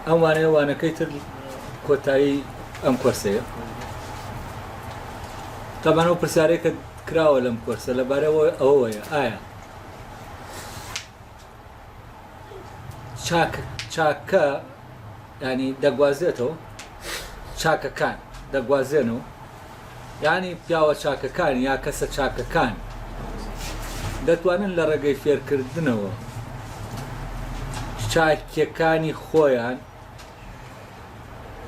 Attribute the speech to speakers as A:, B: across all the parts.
A: ئەوانەیە کەیتر کۆتایی ئەم کۆرسەیە تەبانەوە پرسیارەیە کە کراوە لەم کۆرسە لەبارەوە ئەوەیە ئایا چاکە ینی دەگوازێتەوە چاکەکان دەگوازێنەوە یعنی پیاوە چاکەکان یا کەسە چاکەکان دەتوانن لە ڕێگەی فێرکردنەوە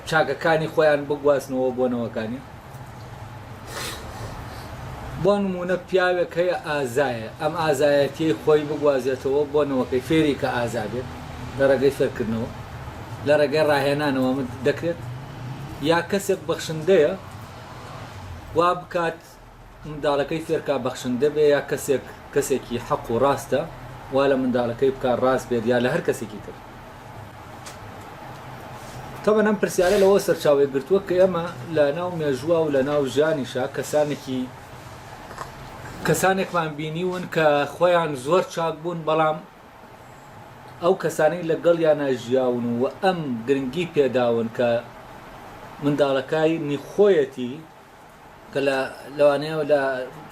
A: چاکەکانی خۆیان بگوازنەوە بۆ نەوەکانی بۆ نمونە پیاوێک هەیە ئازایە ئەم ئازایەتی خۆی بگوازێتەوە بۆ نەوەکەی فێری کە ئازابێت لە ڕێگەی فێرکردنەوە لە ڕێگەی ڕاهێنانەوە دەکرێت یا کەسێک بەخشندەیە وا بکات منداڵەکەی فێرکا بەخشندە بێ یا کەسێکی حەق و ڕاستە وا لە منداڵەکەی بکار ڕاست بێت یا لە هەر کەسێکی تر تەبەن ئەم پرسیارە لەوە سەرچاوی گرتووە کە ئێمە لە ناو مێژووە و لە ناو ژیانیشا کەسانێکمان بینیون کە خۆیان زۆر چاک بوون بەڵام ئەو کەسانەی لەگەڵیانە ژیاون و ئەم گرنگی پێداون کە منداڵەکانی خۆیەتی کە لەوانەیە لە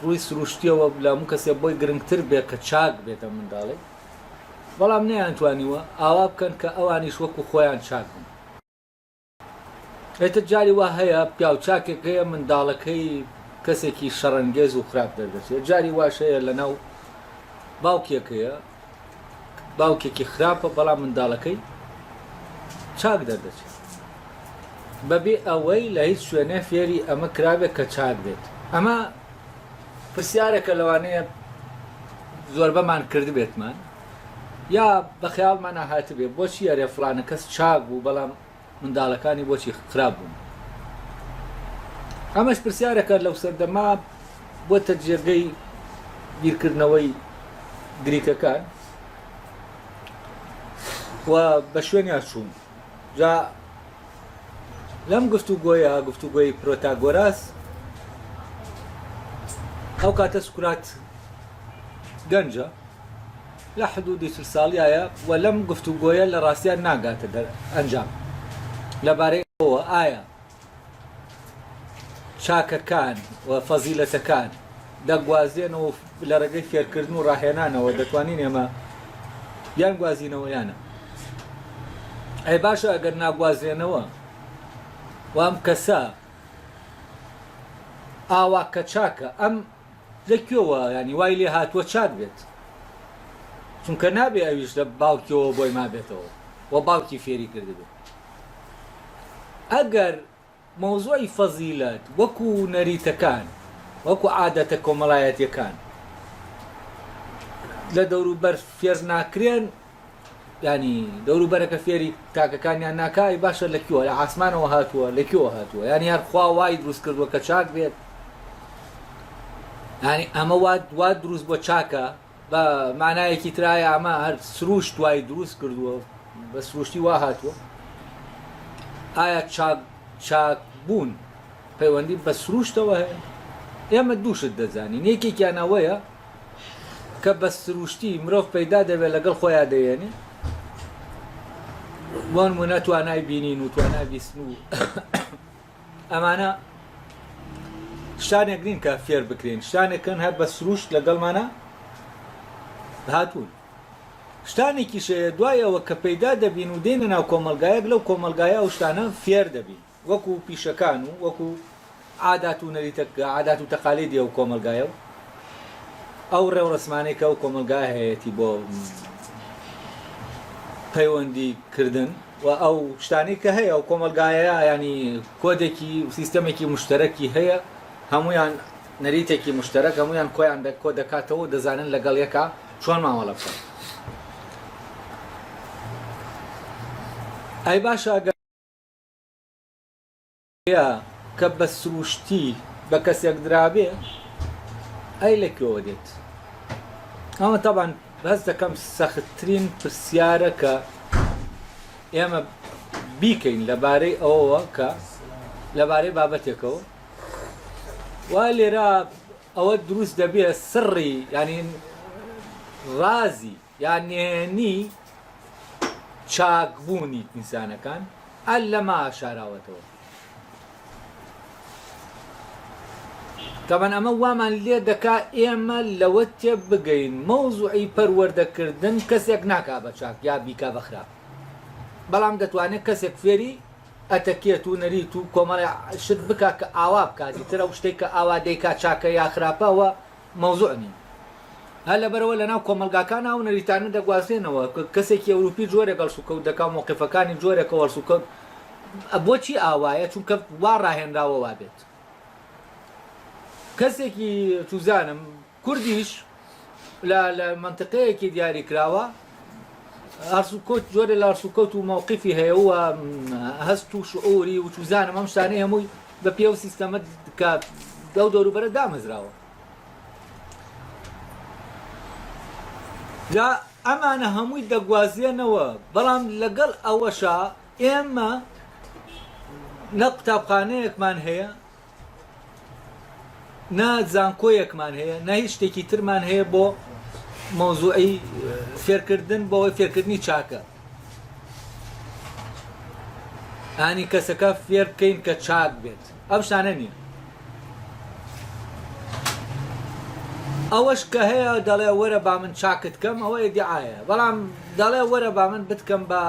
A: ڕووی سروشتیەوە لە هەموو کەسێک بۆی گرنگتر بێت کە چاک بێتە منداڵی بەڵام نەیانتوانیوە ئاوا بکەن کە ئەوانیش وەکو خۆیان چاک بن ئێتر جاری وا هەیە پیاو چاکێک هەیە منداڵەکەی کەسێکی شەڕەنگێز و خراپ دەردەچێت جاری واش هەیە لە ناو باوکێک هەیە باوکێکی خراپە بەڵام منداڵەکەی چاک دەردەچێت بەبێ ئەوەی لە هیچ شوێنێ فێری ئەمە کرابێت کە چاک بێت ئەمە پرسیارێکە لەوانەیە زۆربەمان کرد بێتمان یا بە خەیاڵمانە هاتبێ بۆچی ئەرێ فڵانە کەس چاک بوو بەڵام منداڵەکانی بۆچی خراپ بوون ئەمەش پرسیارەکە لەو سەردەما بۆتە جێگەی بیرکردنەوەی گریکەکان و بە شوێنیان چوون جا لەم گفتوگۆی پرۆتاگۆراس ئەو کاتە سکرات گەنجە لە حدودی 30 ساڵیایە و لەم گفتوگۆیە لە ڕاستیان ناگاتە ئەنجام لەبارەی ئەوە ئایا چاکەکان و فەزیلەتەکان دەگوازێنەوە لە ڕێگەی فێرکردن و ڕاهێنانەوە دەتوانین ئێمە یان گوازینەوە یانە ئەی باشە ئەگەر ناگوازێنەوە وام کەسە ئاوا کە چاکە ئەم لەکوێوە ینی وای لێ هاتووە چاک بێت چونکە نابێ ئەویش لە باوکیەوە بۆی مابێتەوە و باوکی فێری کردبێت ئەگەر مۆزوعی فەزیلەت وەکو نەریتەکان وەکو عادەتە کۆمەڵایەتیەکان لە دەوروبەر فێر ناکرێن ینی دەوروبەرەکە فێری تاکەکانیان ناکای باشە لەکوێوە لە ئاسمانەوە هاتووە لەکوێوە هاتووە ینی هەر خوا وای دروست کردووە کە چاک بێت ینی ئەمە وا دروست بۆ چاکە بە مانایەکی ترایە ئەمە هەر سروشت وای دروست کردووە بە سروشتی وا هاتووە ئایا چاک بوون پەیوەندی بە سروشتەوە هەیە ئێمە دووشت دەزانین یەکێکیانەوەیە کە بە سروشتی مرۆڤ پەیدا دەبێت لەگەڵ خۆیان دەیێنێ بۆ نمونە توانای بینین و توانای بیستن و ئەمانە شتانێک نین کە فێر بکرێن شتانێکن هەر بە سروشت لەگەڵمانە هاتوون شتانێکی شەیە دوایەوە کە پەیدا دەبین و دێنە ناو کۆمەلگایەک لەو کۆمەلگایە ئەو شتانە فێر دەبین وەکو پیشەکان و وەکو عادات و نەریتەکە عادات و تەقالیدی ئەو کۆمەلگایە و ئەو ڕێوڕسمانەی کە ئەو کۆمەلگای هەیەی بۆ پەیوەندی کردن و ئەو شتانی کە هەیە ئەو کۆمەلگایە ینی کۆدێکی سیستەمێکی مشتەرەکی هەیە هەمویان نەریتێکی مشتەرەک هەمویان کۆیان کۆ دەکاتەوە دەزانن لەگەڵ یەکە چۆن مامەڵە بکەن ئەی باشە کە بە سروشتی بە کەسێک درابێ ئەی لەکوێوە دێت ئەمە تەبان بەس دەکەم سەختترین پرسیارە کە ئێمە بیکەین لەبارەی ئەوەوە کە لەبارەی بابەتێکەوە وا لێرە ئەوە دروست دەبێت سڕی ینی ڕازی یان نهێنی چاکبوونی ئینسانەکان ئەل لەما شاراوەتەوە. طبعا ئەمە وامان لێ دەکا ئێمە لەوە تێ بگەین مەوزوعی پەروەردەکردن کەسێک ناکا بە چاک یا بیکا بە خراپ، بەڵام دەتوانێت کەسێک فێری ئەتەکێت و نەریت و کۆمەڵی شت بکا کە ئاوا بکاتی ترە و شتێک کە ئاوا دەیکا چاکە یا خراپەوە مەوزوع نین. هەر لەبەرەوە لەناو کۆمەلگاکان و نەریتانە دەگوازێنەوە کەسێکی ئەوروپی جۆرێک گەڵسوکەوت دەکا موقفەکانی جۆرێکە وەرسوکەوت بۆچی ئاوایە چونکە وا ڕاهێنراوە وا بێت. کەسێکی توزانم کوردیش لە منطقەیەکی دیاری کراوە هەرسوکەوت جۆرە لە هەرسوکەوت و مووقفی هەیە و هەست و شعوری و توزانم ئەم شتانەی هەمووی بە پێ و سیستەمە کە دەو دەوروبەرە دامەزراوە. جا ئەمانە هەمووی دەگوازێنەوە، بەڵام لەگەڵ ئەوەشا ئێمە نە قوتابخانەیەکمان هەیە، نە زانکۆیەکمان هەیە، نە هیچ شتێکی ترمان هەیە بۆ مەوزوعی فێرکردن بۆەوەی فێرکردنی چاکە. ئانی کەسەکە فێر بکەین کە چاک بێت، ئەم شتانە نییە. ئەوەش کە هەیە دەڵێ وەرە با من چاکت کەم ئەوە ئیدعایە، بەڵام دەڵێ وەرە با من بتکەم بە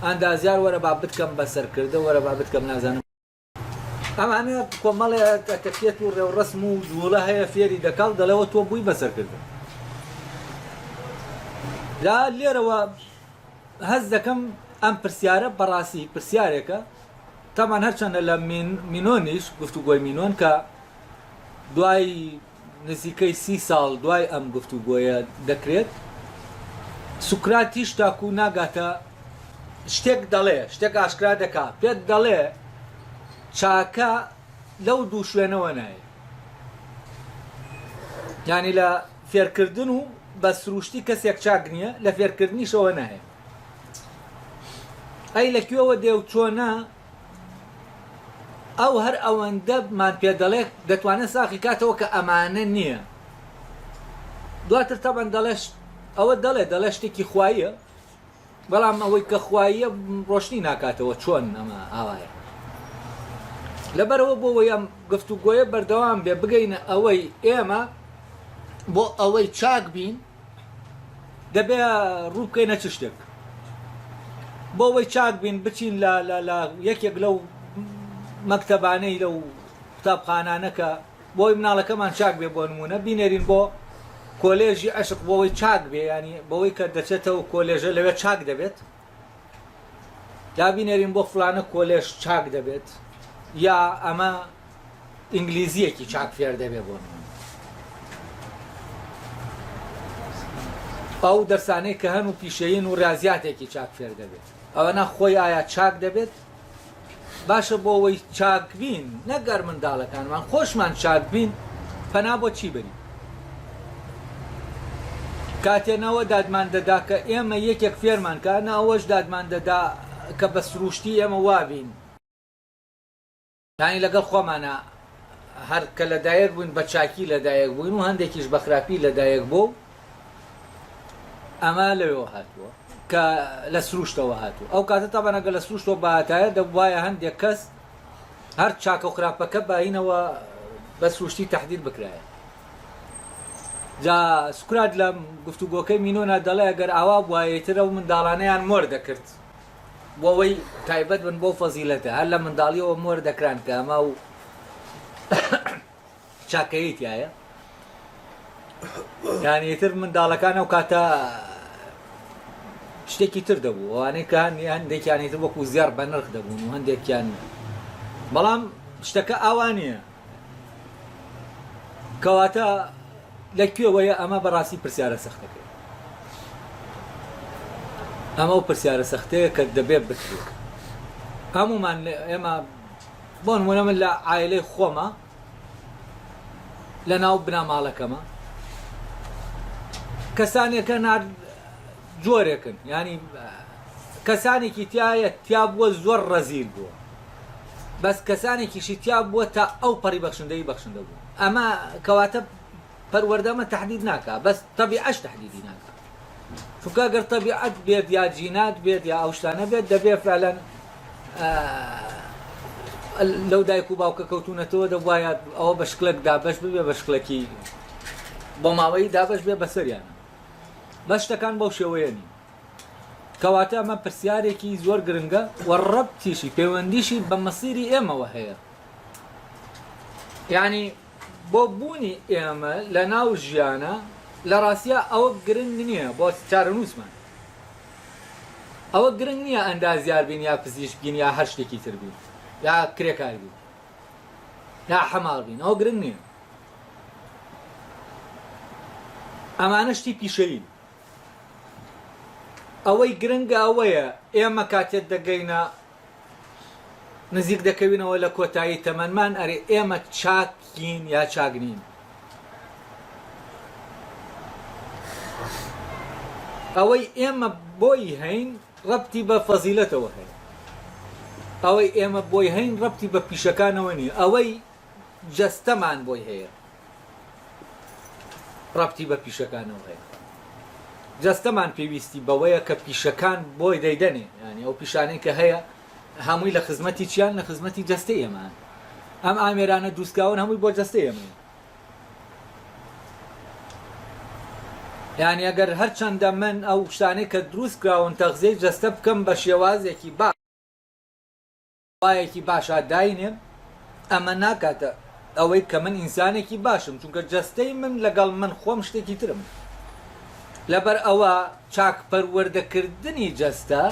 A: ئەندازیار، وەرە با بتکەم بە سەرکردە، وەرە با بتکەم نازانم. ئەمانە کۆمەڵێ تەکێت و ڕێوڕەسم و جوڵە هەیە فێری دەکاڵ دەڵێەوە تۆ بووی بەسەرکردن. لا لێرەوە هەست دەکەم ئەم پرسیارە بەڕاستی پرسیارێکە، تامان هەرچەندە لە مینۆنیش گفتوگۆی مینۆن کە دوای نزیکەی 30 ساڵ دوای ئەم گفتوگۆیە دەکرێت، سوکراتیش تاکو ناگاتە شتێک دەڵێ، شتێک ئاشکرا دەکا، پێت دەڵێ چاکە لەو دوو شوێنەوە نایە. یعنی لە فێرکردن و بە سروشتی کەسێک چاک نییە، لە فێرکردنیشەوە نایە. ئەی لەکوێوە دێ و چۆنە ئەو هەر ئەوەندە مان پێ دەڵێ دەتوانێت ساقی کاتەوە کە ئەمانە نییە. دواتر تەبەن دەڵێش ئەوە دەڵێ شتێکی خواییە، بەڵام ئەوەی کە خواییە ڕۆشنی ناکاتەوە چۆن ئەمە ئاوایە. لەبەرەوە بۆەوەی ئەم گفتوگۆیە بەردەوام بێ بگەینە ئەوەی ئێمە بۆ ئەوەی چاک بین دەبێ ڕوو بکەینە چ شتێک. بۆ ئەوەی چاک بین بچین لە یەکێک لەو مەکتەبانەی لەو قوتابخانانەکە بۆی مناڵەکەمان چاک بێ بۆ نمونە بینێرین بۆ کۆلێژی عشق بۆەوەی چاک بێ، ینی بەوەی کە دەچێتەوە کۆلێژە لەوێ چاک دەبێت، یا بینێرین بۆ فلانە کۆلێژ چاک دەبێت، یا ئەمە ئینگلیزیەکی چاک فێر دەبێ بۆ نمونە. ئەو دەرسانەی کە هەن و پیشەین و ڕاضیاتێکی چاک فێر دەبێت، ئەوەنە خۆی ئایا چاک دەبێت؟ باشە بۆ ئەوەی چاک بین نەگەر منداڵەکانمان خۆشمان چاک بین پەنا بۆ چی بری؟ کاتێنەوە دادمان دەدا کە ئێمە یەکێک فێرمان کە نە ئەوەش دادمان دەدا کە بە سروشتی ئێمە وابین. یانی لەگەڵ خۆمانە هەر کە لەدایک بووین بە چاکی لەدایک بووین و هەندێکیش بە خراپی لەدایک بوو، ئەمە لەوێەوە هاتووە کە لە سروشتەوە هاتووە. ئەو کاتە تابەن ئەگە لە سروشتەوە بەهاتایە دەبوایە هەندێک کەس هەر چاکە و خراپەکە باینەوە بە سروشتی تەحدید بکرایە. جا سوکرات لە گفتوگۆکەی مینۆنا دەڵێ ئەگەر ئاوا بوایەترە و منداڵانەیان مۆر دەکرد بۆ ئەوەی تایبەت بن بۆ فەزیلەتە، هەر لە منداڵیەوە مۆر دەکران کە ئەمە و چاکەیەتیایە. یانیتر منداڵەکان ئەو کاتە شتێکی تر دەبوو، ئەوانەی کە هەندێکیانیتر وەکو زیار بە نرخ دەبوون و هەندێکیان، بەڵام شتەکە ئاوا نییە. کەواتە لەکوێوەیە ئەمە بەڕاستی پرسیارە سەختەکە، ئەمە و پرسیارە سەختەیە کە دەبێت بکرێت. هەمومان ئێمە بۆ نمونە من لە عایلەی خۆمە لە ناو بناماڵەکەمە کەسانێکە جۆرێکن، ینی کەسانێکی تیا بووە زۆر ڕەزیل بووە، بەس کەسانێکیشی تیا بووە تا ئەو پەڕی بەخشندەی بەخشندە بوو. ئەمە کەواتە پەروەردەمە تەحدید ناکات، بەس تەبیعەش تەحدیدی ناکات. چونکە ئەگەر تەبیعەت بێت یا جینات بێت یا ئەو شتانە بێت دەبێت فعلەن لەو دایک و باوکە کەوتونەتەوە دەبوایە ئەوە بە شکلێک دابەش ببێ بە شکلێکی بۆ ماوەی دابەش بێ بەسەریانە بە شتەکان بەو شێوەیە نین کەواتە ئەمە پرسیارێکی زۆر گرنگە و ڕەبتیشی پەیوەندیشی بە مەسیری ئێمەوە هەیە یعنی بۆ بوونی ئێمە لە ناو ژیانە لە ڕاستیە ئەوە گرنگ نییە بۆ چارەنووسمان ئەوە گرنگ نییە ئەندازیار بین یا پزیشک بین یا هەر شتێکی تر بین یا کرێکار بین یا حەماڵ بین ئەوە گرنگ نییە ئەمانە شتی پیشەیین ئەوەی گرنگە ئەوەیە ئێمە کاتێک دەگەینە نزیک دەکەوینەوە لە کۆتایی تەمەنمان ئەرێ ئێمە چاکین یا چاک نین ئەوەی ئێمە بۆی هەین ڕەبتی بە فەزیلەتەوە هەیە ئەوەی ئێمە بۆی هەین ڕەبتی بە پیشەکانەوە نیە ئەوەی جەستەمان بۆی هەیە ڕەبتی بە پیشەکانەوە هەیە جەستەمان پێویستی بەوەیە کە پیشەکان بۆی دەیدەنێ ینی ئەو پیشانەی کە هەیە هەمووی لە خزمەتی چیان لە خزمەتی جەستەی ئێمان ئەم ئامێرانە دووسکاون هەمووی بۆ جەستەی ئێمە یعنی ئەگەر هەرچەندە من ئەو شتانەی کە دروست کراون تەغزیەی جەستە بکەم بە شێوازێکی وایەکی باشە داینێم ئەمە ناکاتە ئەوەی کە من ئینسانێکی باشم چونکە جەستەی من لەگەڵ من خۆم شتێکی ترم لەبەر ئەوە چاکپەروەردەکردنی جەستە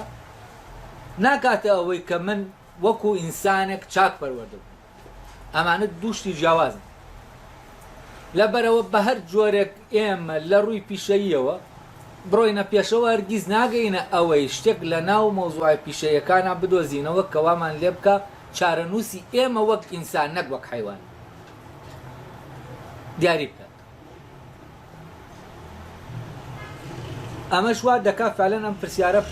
A: ناکاتە ئەوەی کە من وەکو ئینسانێک چاک پەروەردە بووم ئەمانە دووشتی جیاوازن لەبەرەوە بە هەر جۆرێک ئێمە لە ڕووی پیشەییەوە بڕۆینە پێشەوە هەرگیز ناگەینە ئەوەی شتێک لە ناو مۆزوعی پیشەیەکانە بدۆزینەوە کەوامان لێ بکە چارەنووسی ئێمە وەک ئینسان نەک وەک حەیوان دیاری بکات ئەمەش وا دەکات فعلەن ئەم پرسیارە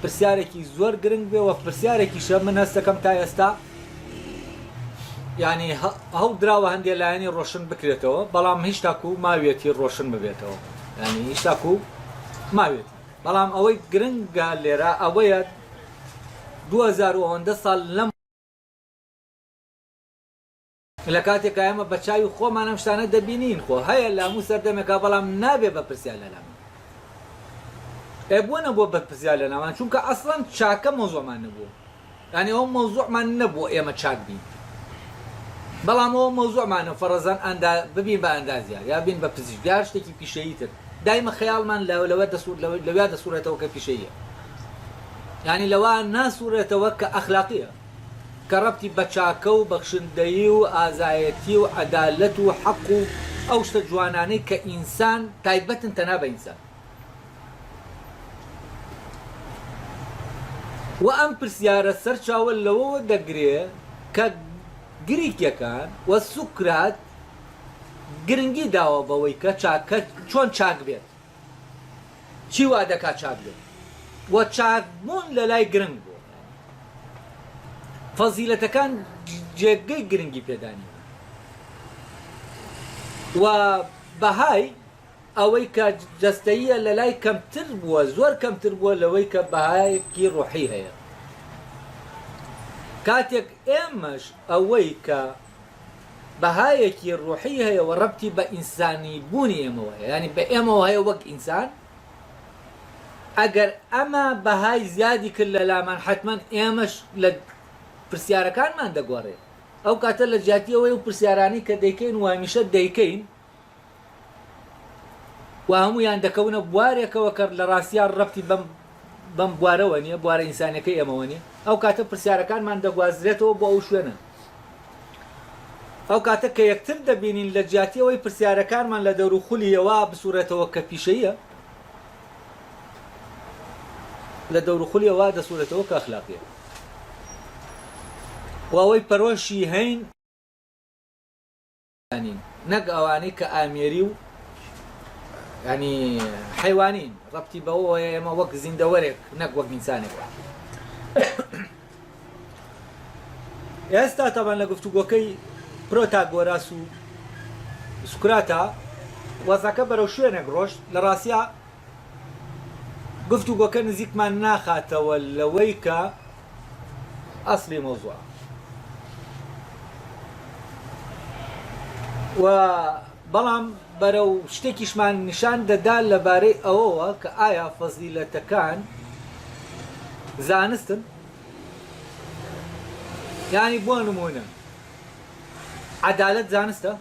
A: پرسیارێکی زۆر گرنگ بێەوە پرسیارێکیشە من هەست دەکەم تا ئێستا ینی هەڵ دراوە هەندێک لایەنی ڕۆشن بکرێتەوە بەڵام هیچ تاکو ماوێتی ڕۆشن ببێتەوە ینی هیچ تاکو ماوێت بەڵام ئەوەی گرنگە لێرە ئەوەیە 2010 ساڵ لەم لە کاتێکە ئێمە بە چاوی خۆمان ئەم شتانە دەبینین خۆ هەیە لە هەموو سەردەمێکا بەڵام نابێ بە پرسیار لەلامان بووە نەبووە بە پرسیار لەنامان چونکە ئەسڵەن چاکە مۆزوعمان نەبووە ینی ئەو مۆزوعمان نەبووە ئێمە چاک بین بەڵام ئەوە مۆزوعمانە فەرەزان ببین بە ئەندازیار یا بین بە پزیشک یا شتێکی پیشەیی تر دایمە خەیاڵمان لەوێ دەسوورێتەوە کە پیشەییە ینی لەوە ناسوورێتەوە کە ئەخلاقیە کە ڕەبتی بە چاکە و بەخشندەیی و ئازایەتی و عەدالەت و حەق و ئەو شتە جوانانەی کە ئینسان تایبەتن تەنها بە ئینسان و ئەم پرسیارە سەرچاوە لەوەوە دەگرێ کە گریکیەکان و سوکرات گرنگی داوە بەوەی کە چاکە چۆن چاک بێت چی وا دەکات چاک بێت و چاکبوون لە لای گرنگ بوو فەزیلەتەکان جێگەی گرنگی پێدانی و بەهای ئەوەی کە جەستەییە لە لای کەمتر بووە زۆر کەمتر بووە لەوەی کە بەهایەکی ڕوحی هەیە کاتێک ئێمەش ئەوەی کە بەهایەکی ڕوحی هەیە و ڕەبتی بە ئینسانی بوونی ئێمەوە هەیە ینی بە ئێمەوە هەیە وەک ئینسان ئەگەر ئەمە بەهای زیادی کرد لە لامان حتمەن ئێمەش لە پرسیارەکانمان دەگۆڕێت ئەو کاتە لە جیاتیەوەی و پرسیارانی کە دەیکەین و هەمیشە دەیکەین و هەمویان دەکەونە بوارێکەوە کە لە ڕاستیان ڕەبتی بەم بوارەوە نییە بوارە ئینسانەکەی ئەمەوە نیە ئەو کاتە پرسیارەکانمان دەگوازرێتەوە بۆ ئەو شوێنە ئەو کاتە کە یەکتر دەبینین لە جیاتیەوەی پرسیارەکانمان لە دەوروخولیەوە بسوورێتەوە کە پیشەیە لە دەوروخولیەوە دەسوورێتەوە کە ئەخلاقیە و ئەوەی پەرۆشی هەین نەک ئەوانەی کە ئامێری و ینی حیوانین ڕەبتی بەوە ئێمە وەک زیندەوەرێک نەک وەک ئینسانێک ئێستا تەبەن لە گفتوگۆکەی پرۆتاگۆراس و سوکراتە وەزەکە بەرەو شوێنێک ڕۆشت لە ڕاستیە گفتوگۆکە نزیکمان ناخاتەوە لەوەی کە ئەسڵی مۆزوع و بەڵام بەرەو شتێکیشمان نیشان دەدا لەبارەی ئەوەوە کە ئایا فەزیلەتەکان زانستن یانی بۆ نمونە عەدالەت زانستە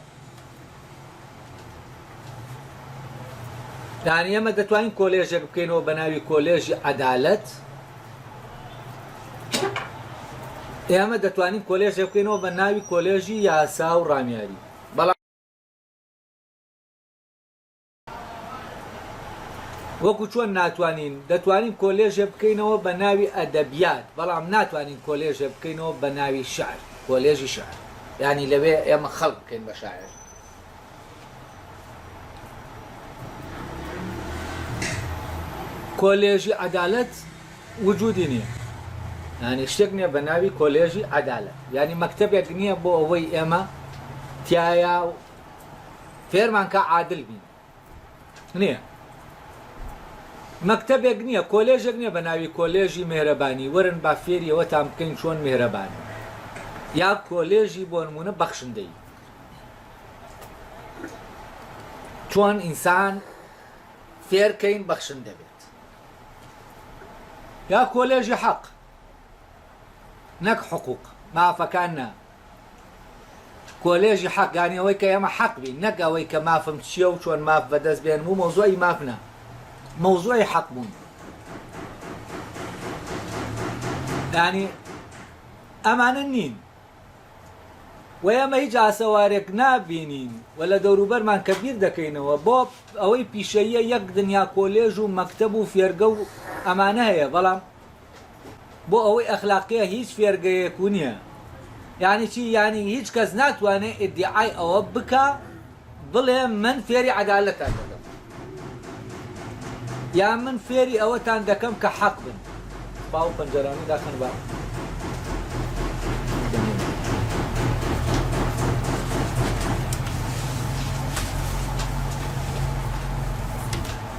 A: یانی ئێمە دەتوانین کۆلێژێک بکەینەوە بە ناوی کۆلێژی عەدالەت ئێمە دەتوانین کۆلێژێک بکەینەوە بە ناوی کۆلێژی یاسا و ڕامیاری وەکو چۆن ناتوانین دەتوانین کۆلێژێ بکەینەوە بە ناوی ئەدەبیات بەڵام ناتوانین کۆلێژێ بکەینەوە بە ناوی شعر کۆلێژی شعر یعنی لەوێ ئێمە خەڵک بکەین بە شاعر کۆلێژی عەدالەت وجودی نییە یعنی شتێک نییە بە ناوی کۆلێژی عەدالەت یعنی مەکتەبێک نییە بۆ ئەوەی ئێمە تایە فێرمان کە عادل بین نییە مەکتەبێک نییە کۆلێژێک نییە بە ناوی کۆلێژی مێرەبانی وەرن با فێری ئەوەتان بکەین چۆن مێرەبانی یا کۆلێژی بۆ نمونە بەخشندەی چۆن ئینسان فێرکەین بەخشندە بێت یا کۆلێژی حەق نەک حقوق مافەکان نا کۆلێژی حەقانی ئەوەی کە ئێمە حەق بین نەک ئەوەی کە مافم چییە و چۆن ماف بەدەست بێن و مۆزوعی مافنا موضوعی حەق بوون یعنی ئەمانە نین و ئێمە هیچ ئاسەوارێک نابینین و لە دەوروبەرمان کە بیر دەکەینەوە بۆ ئەوەی پیشەیە یەک دنیا کۆلێژ و مەکتەب و فێرگە و ئەمانە هەیە بەڵام بۆ ئەوەی ئەخلاقیە هیچ فێرگەیەک نییە یعنی چی یعنی هیچ کەس ناتوانێت ئیدعای ئەوە بکە بڵێ من فێری عەدالەتان دەکەم یا من فێری ئەوەتان دەکەم کە حەق بن باو پەنجەرانی داخن با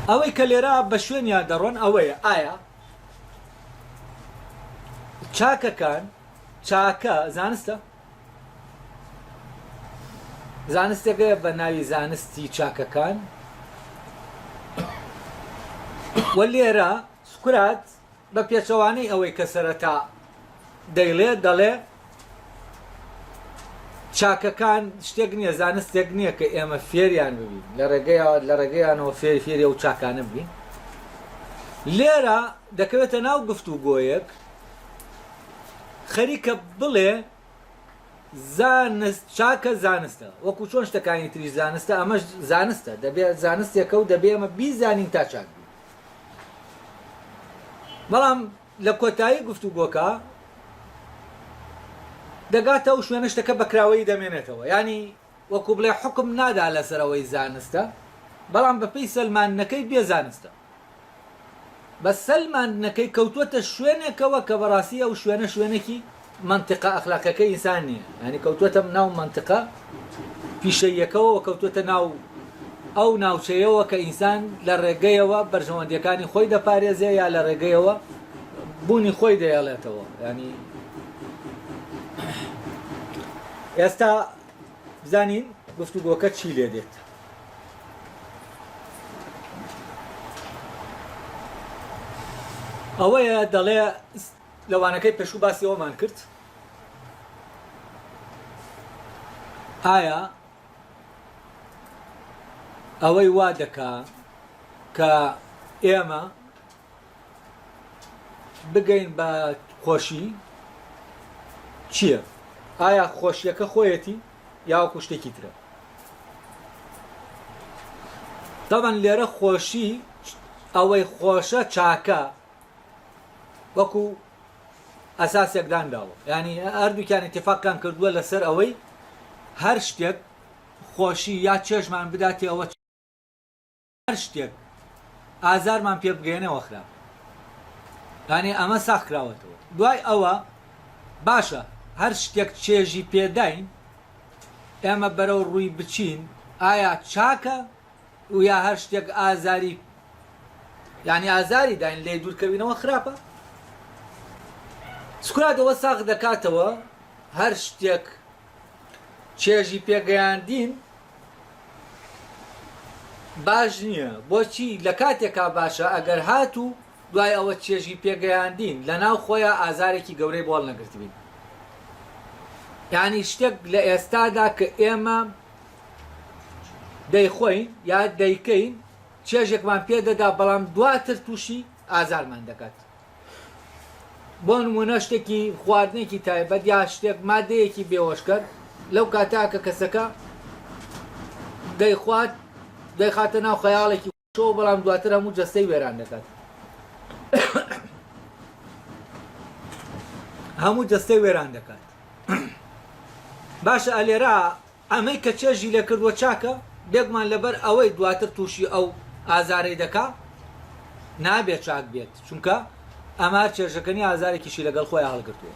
A: ئەوەی کە لێرە بە شوێنیان دەڕۆن ئەوەیە ئایا چاکەکان چاکە زانستە زانستێکە بە ناوی زانستی چاکەکان و لێرە سکرات بە پێچەوانەی ئەوەی کە سەرەتا دەڵێ چاکەکان شتێک نییە زانستێک نییە کە ئێمە فێریان ببین لە ڕێگەیانەوە فێری و چاکانە ببین لێرە دەکەوێتە ناو گفتوگۆیەک خەریکە بڵێ زانست چاکە زانستە وەکو چۆن شتەکانی تریش زانستە ئەمەش زانستە دەبێت زانستێکە و دەبێ ئەمە بیزانین تا چاک بین بەڵام لە کۆتایی گفتوگۆکە دەگاتەوە شوێنە شتەکە بەکراوەی دەمێنێتەوە ینی وەکو بڵێ حکم نادا لەسەرەوەی زانستە بەڵام بەپێی سەلمانەکەی بێزانستە بە سەلمانەکەی کەوتووەتە شوێنێکەوە کە بەڕاستی ئەو شوێنە شوێنێکی منطقە ئەخلاقەکەی ئینسان نییە ینی کەوتووەتە ناو منطقە پیشەیەکەوە کەوتووەتە ناو ئەو ناوچەیەوە کە ئینسان لە ڕێگەیەوە بەرژەوەندیەکانی خۆی دەپارێزێ یا لە ڕێگەیەوە بوونی خۆی دەیەڵێتەوە ینی ئێستا بزانین گفتوگۆکە چی لێ دێت ئەوەیە دەڵێ لەوانەکەی پێشوو باسی ئەومان کرد ئایا ئەوەی وا دەکا کە ئێمە بگەین بە خۆشی چییە؟ ئایا خۆشیەکە خۆیەتی یاوەکو شتێکی ترە؟ تەبەن لێرە خۆشی ئەوەی خۆشە چاکە وەکو ئەساسێک دانراوە ینی هەردووکیان اتفاقیان کردووە لەسەر ئەوەی هەر شتێک خۆشی یا چێژمان بداتی ئەوە هەر شتێک ئازارمان پێ بگەێنەوە خراپ ینی ئەمە ساخراوەتەوە دوای ئەوە باشە هەر شتێک چێژی پێداین ئێمە بەرەو ڕووی بچین ئایا چاکە و یا هەر شتێک ئازاری یعنی ئازاری داین لێ دوورکەوینەوە خراپە. سکراتەوە ساغ دەکاتەوە هەر شتێک چێژی پێگەیاندین باش نییە. بۆچی لە کاتێکا باشە ئەگەر هاتوو دوای ئەوە چێژی پێگەیاندین لە ناو خۆیان ئازارێکی گەورەی بۆڵ نەگرتبین. یعنی شتێک لە ئێستادا کە ئێمە دەیخۆین یا دەیکەین چێژێکمان پێدەدا بەڵام دواتر تووشی ئازارمان دەکات. بۆ نمونە شتێکی خواردنێکی تایبەت یا شتێک مادەیەکی بێهۆشکەر لەو کاتاکە کەسەکە دەیخوات دەیخاتە ناو خەیاڵێکی شۆ بەڵام دواتر هەموو جەستەی وێران دەکات. هەموو جەستەی وێران دەکات. باشە ئەلێرا ئەمەی کە چێژی لێ کردووە چاکە بێگمان لەبەر ئەوەی دواتر تووشی ئەو ئازارەی دەکا نابێت چاک بێت، چونکە ئەمە چێژەکەنی ئازارێکیشی لەگەڵ خۆیان هەڵگرتووە.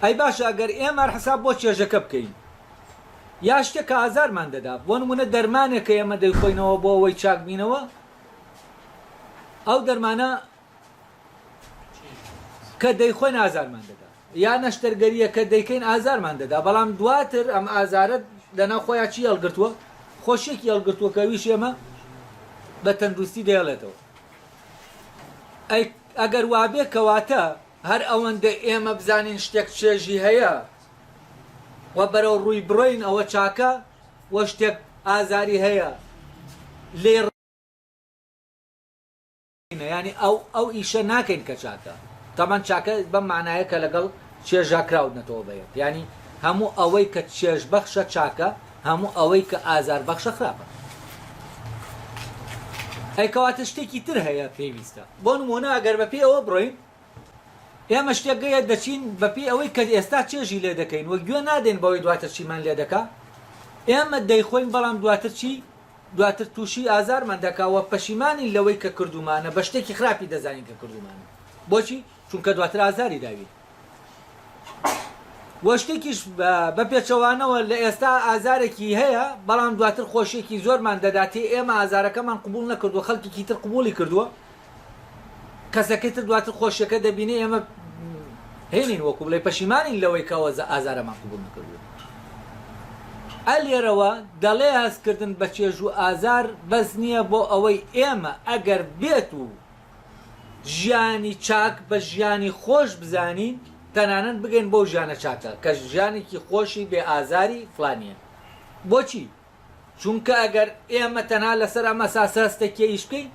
A: ئەی باشە ئەگەر ئێمە حساب بۆ چێژەکە بکەین یا شتێکە ئازارمان دەدا، بۆ نمونە دەرمانێکە ئێمە دەیخۆینەوە بۆ ئەوەی چاک بینەوە، ئەو دەرمانە کە دەیخۆین ئازارمان دەدا، یا نەشتەرگەریە کە دەیکەین ئازارمان دەدا، بەڵام دواتر ئەم ئازارە لەناو خۆیان چی هەڵگرتووە؟ خۆشیێکی هەڵگرتووە کە ویش ئێمە بە تەندروستی دەیەڵێتەوە. ئەگەر وابێ کەواتە هەر ئەوەندە ئێمە بزانین شتێک چێژی هەیە و بەرەو ڕووی بڕۆین ئەوە چاکە و شتێک ئازاری هەیە لێ ینی ئەو ئیشە ناکەین کە چاکە. تەمان چاکە بەم معنایە کە لەگەڵ چێژا کراودنەتەوە بێت، ینی هەموو ئەوەی کە چێژ بەخشە چاکە، هەموو ئەوەی کە ئازار بەخشە خراپە. ئەیکەواتە شتێکی تر هەیە پێویستە. بۆ نمونە ئەگەر بەپێ ئەوە بڕۆین ئێمە شتێکگەیە دەچین بەپێ ئەوەی کە ئێستا چێژی لێ دەکەین و گوێ نادێن بەوەی دواتر چیمان لێ دەکا، ئێمە دەیخۆین بەڵام دواتر چی؟ دواتر تووشی ئازارمان دەکاوە پەشیمانی لەوەی کە کردومانە بە شتێکی خراپی دەزانین کە کردومانە. بۆچی؟ چونکە دواتر ئازاری داوین. وە شتێکیش بە پێچەوانەوە لە ئێستا ئازارێکی هەیە بەڵام دواتر خۆشیێکی زۆرمان دەداتی، ئێمە ئازارەکەمان قبول نەکردووە، خەڵکێکی تر قبولی کردووە، کەسەکەی تر دواتر خۆشیەکە دەبینێ ئێمە هێنین وەکو بڵێ پەشیمانین لەوەی کەەوە ئازارەمان قبول نەکردووە. ئەلێرەوە دەڵێ هەستکردن بە چێژ و ئازار بەس نییە بۆ ئەوەی ئێمە ئەگەر بێت و ژیانی چاک بە ژیانی خۆش بزانین تەنانەت بگەین بۆ ژیانە چاکە کە ژیانێکی خۆشی بێ ئازاری فلانیە. بۆچی؟ چونکە ئەگەر ئێمە تەنها لەسەر ئەمە ساسەستێکی ئیش بکەین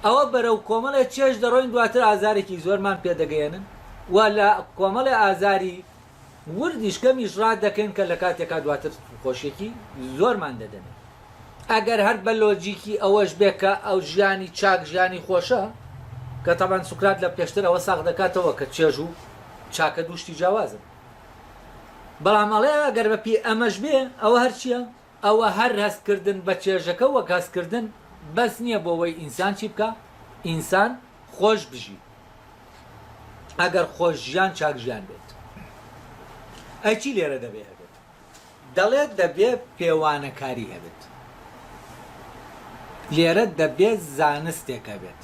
A: ئەوە بەرەو کۆمەڵێ چێژ دەڕۆین دواتر ئازارێکی زۆرمان پێدەگەێنن و لە کۆمەڵێ ئازاری وردیش کەمیش ڕات دەکەین کە لە کاتێکا دواتر خۆشیێکی زۆرمان دەدەن. ئەگەر هەر بە لۆجیکی ئەوەش بێکە ئەو ژیانی چاک ژیانی خۆشە کە تەبان سوکرات لە پێشتر ئەوە ساغ دەکاتەوە کە چێژ و چاکە دووشتی جیاوازن. بەڵام ئەڵێ ئەگەر بەپی ئەمەش بێ ئەوە هەرچییە؟ ئەوە هەر هەستکردن بە چێژەکە وەک هەستکردن بەس نییە بۆ ئەوەی ئینسان چی بکە؟ ئینسان خۆش بژی. ئەگەر خۆش ژیان چاک ژیان بێت ئەی چی لێرە دەبێ هەبێت؟ دەڵێت دەبێت پێوانەکاری هەبێت، لێرە دەبێت زانستێک هەبێت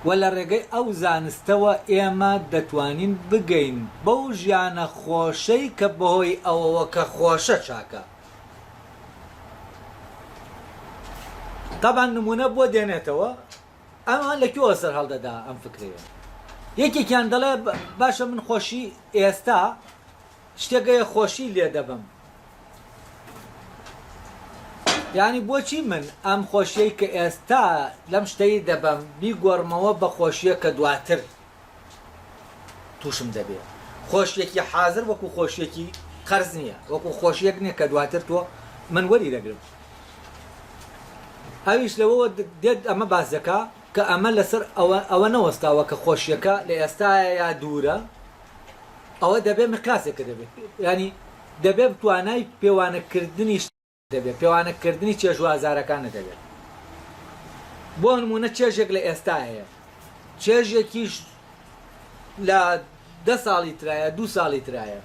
A: و لە ڕێگەی ئەو زانستەوە ئێمە دەتوانین بگەین بەو ژیانە خۆشەی کە بەهۆی ئەوەوە کە خۆشە چاکە. تەبان نمونە بۆ دێنێتەوە ئەمان لەکوێوە سەر هەڵدەدا ئەم فکرەیە. یەکێکیان دەڵێ باشە من خۆشی ئێستا شتێکەیە خۆشی لێ دەبم، یعنی بۆچی من ئەم خۆشیەی کە ئێستا لەم شتەی دەبم بیگۆڕمەوە بە خۆشیە کە دواتر تووشم دەبێت. خۆشیێکی حازر وەکو خۆشیێکی قەرز نییە، وەکو خۆشیەک نییە کە دواتر تۆ من وەری دەگرم. ئەویش لەوەوە دێت ئەمە باس دەکا کە ئەمە لەسەر ئەوە نەوەستاوە کە خۆشیەکە لە ئێستاە یا دوورە، ئەوە دەبێت مقیاسێکە دەبێت، ینی دەبێت توانای پێوانەکردنی دەبێت، پێوانەکردنی چێژ و ئازارەکانە دەبێت. بۆ نمونە چێژێک لە ئێستا هەیە، چێژێکیش لە 10 ساڵی ترایە 2 ساڵی ترایە.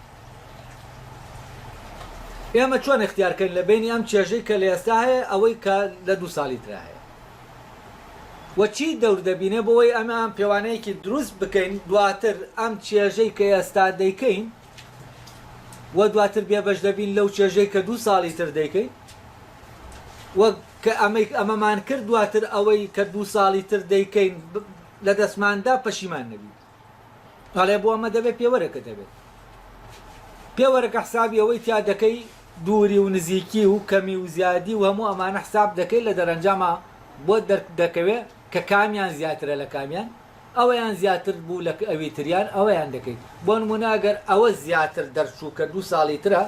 A: ئێمە چۆن اختیارکەین لە بینی ئەم چێژەی کە لە ئێستا هەیە ئەوەی کە لە 2 ساڵی ترایە؟ وەچی دەور دەبینێ بۆەوەی ئەمە ئەم پێوانەیەکی دروست بکەین دواتر ئەم چێژەی کە ئێستا دەیکەین وە دواتر بێبەش دەبین لەو چێژەی کە 2 ساڵی تر دەیکەین وەک کە ئەمەمان کرد دواتر ئەوەی کە 2 ساڵی تر دەیکەین لە دەستماندا پەشیمان نەبی هەڵێ بۆ ئەمە دەبێت پێوەرەکە دەبێت پێوەرەکە حسابی ئەوەی تیا دەکەی دووری و نزیکی و کەمی و زیادی و هەموو ئەمانە حساب دەکەی لە دەرەنجامە بۆ دەکەوێت کە کامیان زیاترە لە کامیان ئەوەیان زیاتر بوو لە ئەوی تریان ئەوەیان دەکەیت بۆ نمونە ئەگەر ئەوە زیاتر دەرچوو کە 2 ساڵی ترە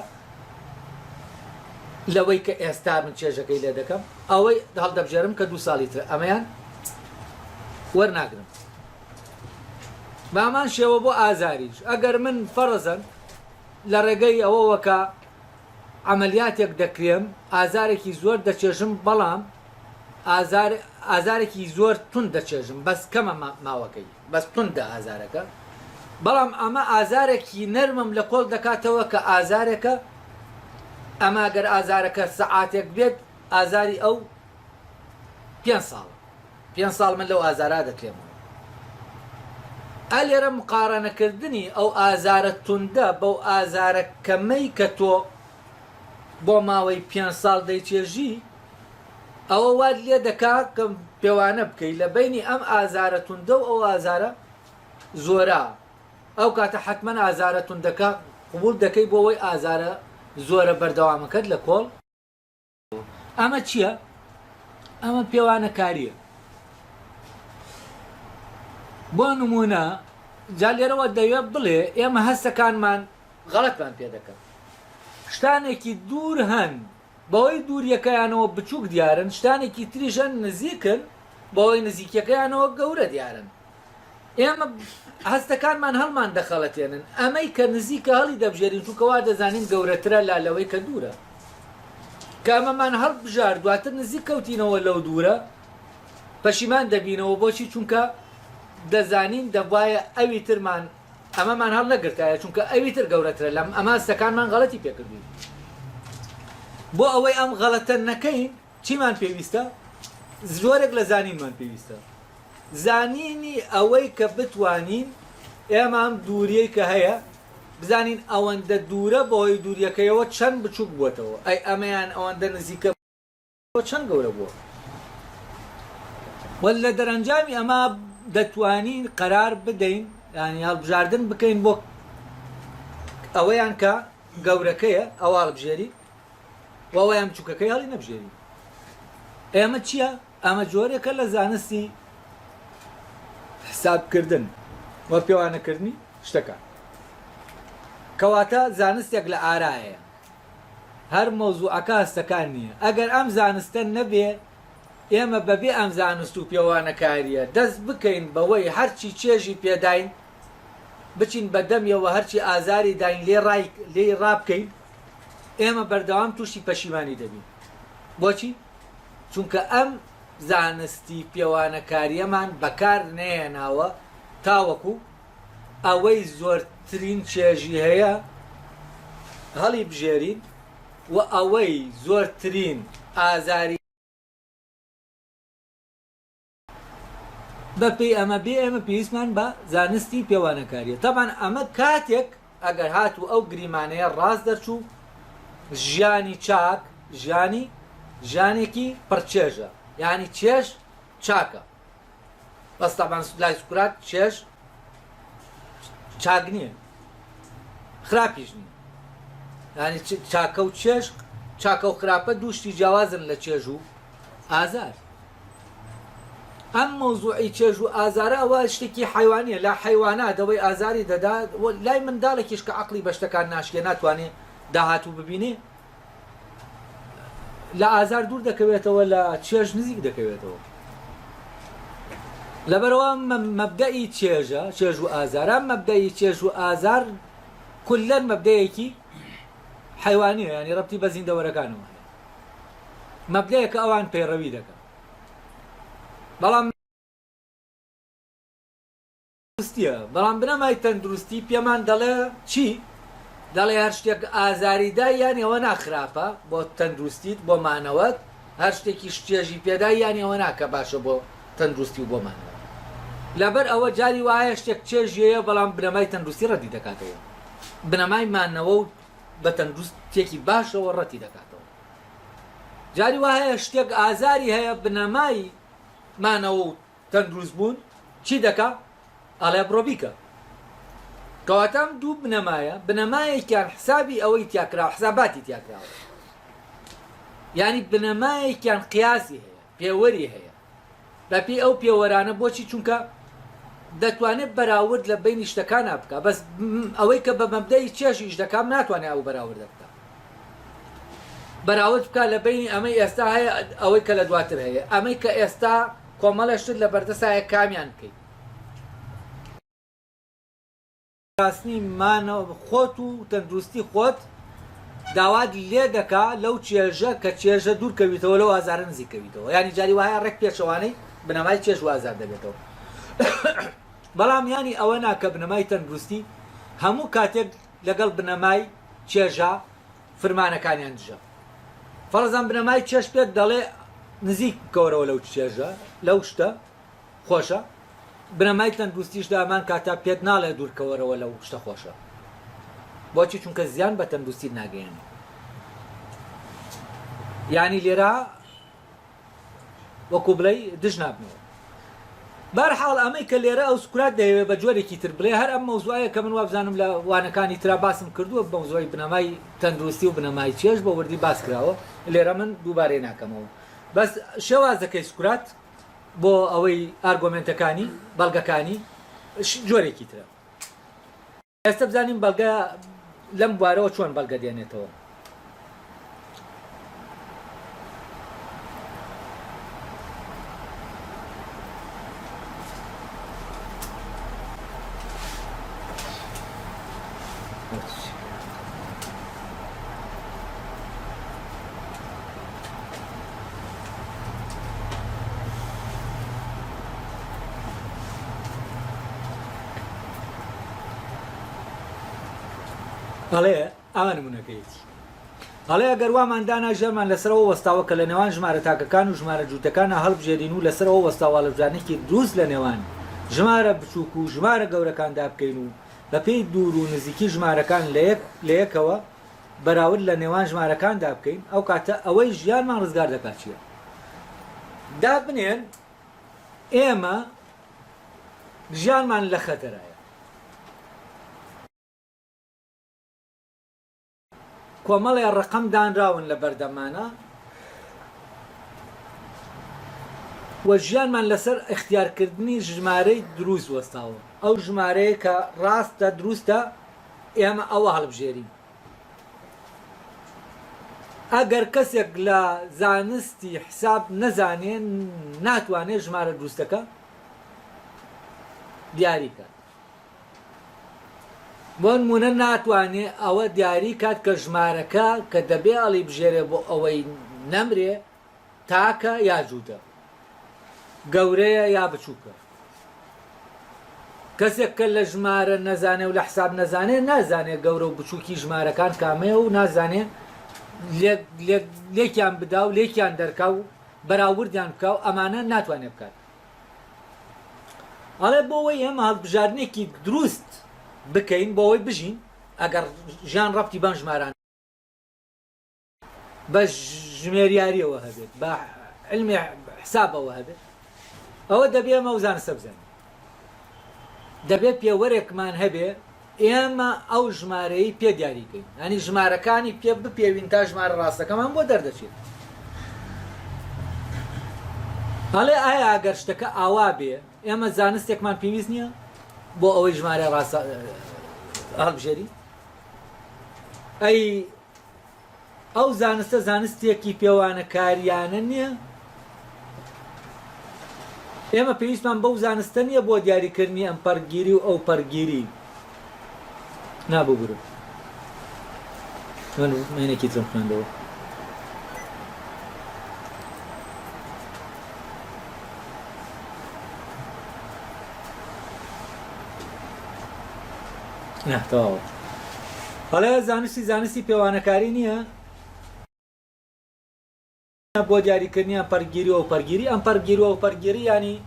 A: لەوەی کە ئێستا من چێژەکەی لێ دەکەم ئەوەی هەڵدەبژێرم کە 2 ساڵی ترە ئەمەیان وەرناگرم بامان شێوە بۆ ئازاریش ئەگەر من فەرزەن لە ڕێگەی ئەوەوەکە عملیاتێک دەکرێم ئازارێکی زۆر دەچێژم بەڵام ئازارێکی زۆر تون دەچێژم بەس کەمە ماوەکەی بەس توندە ئازارەکە بەڵام ئەمە ئازارێکی نەرمم لە کۆڵ دەکاتەوە کە ئازارێکە ئەمە گەر ئازارەکە سەعاتێک بێت ئازاری ئەو 5 ساڵ 5 ساڵ من لەو ئازارا دەکرێمەوە ئەلێرە مقارنەکردنی ئەو ئازارە توندە بەو ئازارە کەمەی کە تۆ بۆ ماوەی 5 ساڵ دەیچێژی ئەوە واد لێ دەکات کە پێوانە بکەیت لە بینی ئەم ئازارە توندە و ئەو ئازارە زۆرە ئەو کاتە حتمما ئازارە توندەکە قبول دەکەی بۆ ئەوەی ئازارە زۆرە بەردەوامەکەت لە کۆڵ ئەمە چییە؟ ئەمە پێوانە کاریە بۆ نمونە جا لێرەوە دەوێت بڵێ ئێمە هەستەکانمان غەڵەتمان پێ دەکەن شتانێکی دوور هەن بەوەی دووریەکەیانەوە بچووک دیارن شتانێکی تریژەن نزیکن بەوەی نزیکەکەیانەوە گەورە دیارن ئێمە هەستەکانمان هەڵمان دەخەڵەتێنن ئەمەی کە نزیکە هەڵی دەبژێرین چونکەوا دەزانین گەورەترە لا لەوەی کە دوورە کە ئەمەمان هەڵبژار دواتر نزیک کەوتینەوە لەو دوورە پەشیمان دەبینەوە بۆچی چونکە دەزانین دەبایە ئەوی ترمان ئەمەمان هەڵ نەگرتایە چونکە ئەوی تر گەورەترە لەم ئەمە هەستەکانمان غەڵەتی پێکردوین بۆ ئەوەی ئەم غەڵەتە نەکەین چیمان پێویستە؟ زۆرێک لە زانینمان پێویستە زانینی ئەوەی کە بتوانین ئێمە ئەم دووریەی کە هەیە بزانین ئەوەندە دوورە بەهۆی دووریەکەیەوە چەند بچووک بووەتەوە ئەی ئەمەیان ئەوەندە نزیکە چەند گەورە بووە وەل لە دەرەنجامی ئەمە دەتوانین قەرار بدەین یانی هەڵبژاردن بکەین بۆ ئەوەیان کە گەورەکەیە ئەوە هەڵبژێری و ئەوەیان بچووکەکەی هەڵی نەبژێری ئێمە چییە؟ ئەمە جۆرێکە لە زانستی حسابکردن وە پێوانەکردنی شتەکان کەواتە زانستێک لە ئارایەیە هەر مۆزوعەکە هەستەکان نییە ئەگەر ئەم زانستە نەبێ ئێمە بەبێ ئەم زانست و پێوانەکاریە دەست بکەین بەوەی هەرچی چێژی پێداین بچین بەدەمیەوە هەرچی ئازاری داین لێ ڕابکەین ئێمە بەردەوام تووشی پەشیمانی دەبین بۆچی؟ چونکە ئەم زانستی پێوانەکاریەمان بەکار نێناوە تاوەکو ئەوەی زۆرترین چێژی هەیە هەڵی بژێرین و ئەوەی زۆرترین ئازاری بەپێی ئەمە بێ ئێمە پێویستمان بە زانستی پێوانەکاریە تەبان ئەمە کاتێک ئەگەر هاتوو ئەو گریمانەیە ڕاست دەرچوو ژیانی چاک ژیانێکی پڕچێژە یعنی چێژ چاکە بەس تەبان لای سوکرات چێژ چاک نییە خراپیش نییە یعنی چاکە و چێژ چاکە و خراپە دووشتی جیاوازن لە چێژ و ئازار ئەم مۆزوعی چێژ و ئازارە ئەوە شتێکی حیوانیە لە حیوانات دەوەی ئازاری دەدا لای منداڵێکیش کە عەقڵی بە شتەکان ناشکێ ناتوانێت داهاتوو ببینێ لە ئازار دوور دەکەوێتەوە لە چێژ نزیک دەکەوێتەوە لەبەرەوە مەبدەئی چێژە چێژ و ئازارە مەبدەئی چێژ و ئازار کولەن مەبدەیەکی حیوانیە ینی ڕەبتی بە زیندەوەرەکانەوە مەبدەیەکە ئەوان پەیڕەوی دەکەن بەڵام بەڵام بنەمای تەندروستی پێمان دەڵێ چی؟ دەڵێ هەر شتێک ئازاریدا یان ئەوە ناخراپە بۆ تەندروستیت بۆ مانەوەت هەر شتێکی شتێژی پێدا یان ئەوە ناکە باشە بۆ تەندروستی و بۆمانەوە لەبەر ئەوە جاری وایە شتێک چێژیەیە بەڵام بنەمای تەندروستی ڕەتی دەکاتەوە بنەمای مانەوە و بە تەندروستێکی باشەوە ڕەتی دەکاتەوە جاری وایە شتێک ئازاری هەیە بنەمای مانەوە و تەندروست بوون چی دەکا ئەڵێ بڕۆ بیکە کەواتەم دوو بنەمایە بنەمایەکیان حسابی ئەوەی تیاکراوە حساباتی تیاکراوە یعنی بنەمایەکیان قیاسی هەیە پێوەری هەیە بەپێی ئەو پێوەرانە بۆچی چونکە دەتوانێت بەراورد لە بینی شتەکانە بکە بەس ئەوەی کە بە مەبدەی چێژیش دەکام ناتوانێت ئەو بەراوردە بکە بەراورد بکە لە بینی ئەمەی ئێستا هەیە ئەوەی کە لە دواتر هەیە ئەمەی کە ئێستا کۆمەڵە شت لە بەردەسایە کامیان بکەیت ڕاستنی مانەوە خۆت و تەندروستی خۆت داوات لێ دەکا لەو چێژە کە چێژە دوورکەویتەوە لەو ئازارە نزیکەویتەوە ینی جاری وایە ڕێک پێشەوانەی بنەمای چێژ و ئازار دەبێتەوە بەڵام ینی ئەوە ناکە بنەمای تەندروستی هەموو کاتێک لەگەڵ بنەمای چێژە فرمانەکانیان دژە فەرزان بنەمای چێژ پێت دەڵێ نزیک بکەوەرەوە لەو چێژە لەو شتە خۆشە بنەمای تەندروستیش دامان کاتا پێت ناڵێ دوورکەوەرەوە لەو شتە خۆشە بۆچی چونکە زیان بە تەندروستی ناگەیەنێ یعنی لێرە وەکو بڵێ دژ نابنەوە بەرحاڵ ئەمەی کە لێرە ئەو سکرات دەیەوێت بە جۆرێکی تر بڵێ هەر ئەم مەوزوعەیە کە من وابزانم لە وانەکانی ترا باسم کردووە بە مەوزوعی بنەمای تەندروستی و بنەمای چێژ بە وردی باس کراوە لێرە من دووبارەی ناکەمەوە بەس شێوازەکەی سکرات بۆ ئەوەی ئارگۆمنتەکانی بەڵگەکانی جۆرێکی ترە ئێستا بزانین بەڵگە لەم بوارەوە چۆن بەڵگە دێنێتەوە هەڵێ ئەوە نمونەکەیەتی هەڵێ ئەگەر واماندانا ژەرمان لەسەرەوە وەستاوە کە لە نێوان ژمارە تاکەکان و ژمارە جووتەکانە هەڵبژێرین و لەسەرەوە وەستاوە لە بژانێکی دروست لە نێوان ژمارە بچووک و ژمارە گەورەکاندا بکەین و بەپێی دوور و نزیکی ژمارەکان لە یەکەوە بەراورد لە نێوان ژمارەکاندا بکەین ئەو کاتە ئەوەی ژیانمان ڕزگار دەکات چییە دابنێن ئێمە ژیانمان لە خەتەرایە کۆمەڵی ڕقم دانراون لە بەردەمانە و ژیانمان لەسەر اختیارکردنی ژمارەی دروست وەستاوە ئەو ژمارەیە کە ڕاستە دروستە ئێمە ئەوە هەڵبژێرین ئەگەر کەسێک لە زانستی حساب نەزانێن ناتوانێت ژمارە دروستەکە دیاریکە بۆ نمونە ناتوانێت ئەوە دیاری کات کە ژمارەکە کە دەبێ ئەڵی بژێرێ بۆ ئەوەی نەمرێ تاکە یا جووتە گەورەیە یا بچووکە کەسێک کە لە ژمارە نەزانێ و لە حساب نەزانێ نازانێت گەورە و بچووکی ژمارەکان کامەیە و نازانێ لێکیان بدا و لێکیان دەرکا و بەراوردیان بکە و ئەمانە ناتوانێت بکات ئەڵێ بۆەوەی ئێمە هەڵبژاردنێکی دروست بکەین بۆەوەی بژین ئەگەر ژیان ڕەبتی بەم ژماران بە ژمێریاریەوە هەبێت بە علمی حسابەوە هەبێت ئەوە دەبێ ئەمە وزانستە بزانین دەبێت پێوەرێکمان هەبێ ئێمە ئەو ژمارەی پێ دیاریکەین ئەنی ژمارەکانی پێ بپێوین تا ژمارە ڕاستەکەمان بۆ دەردەچێت هەڵێ ئایا ئەگەر شتەکە ئاوا بێ ئێمە زانستێکمان پێویست نییە بۆ ئەوەی ژمارە ڕاستە هەڵبژێری ئەی ئەو زانستە زانستێکی پێوانەکاریانە نییە ئێمە پێویستمان بەو زانستە نییە بۆ دیاریکردنی ئەم پەرگیری و ئەو پەرگیری ناببورم مێنێکی ترم خوێندەوە نەتەواوە هەڵێ زانستی پێوانەکاری نییە بۆ دیاریکردنیان پەرگیری و پەرگیری ئەم پەرگیری و پەرگیری ینی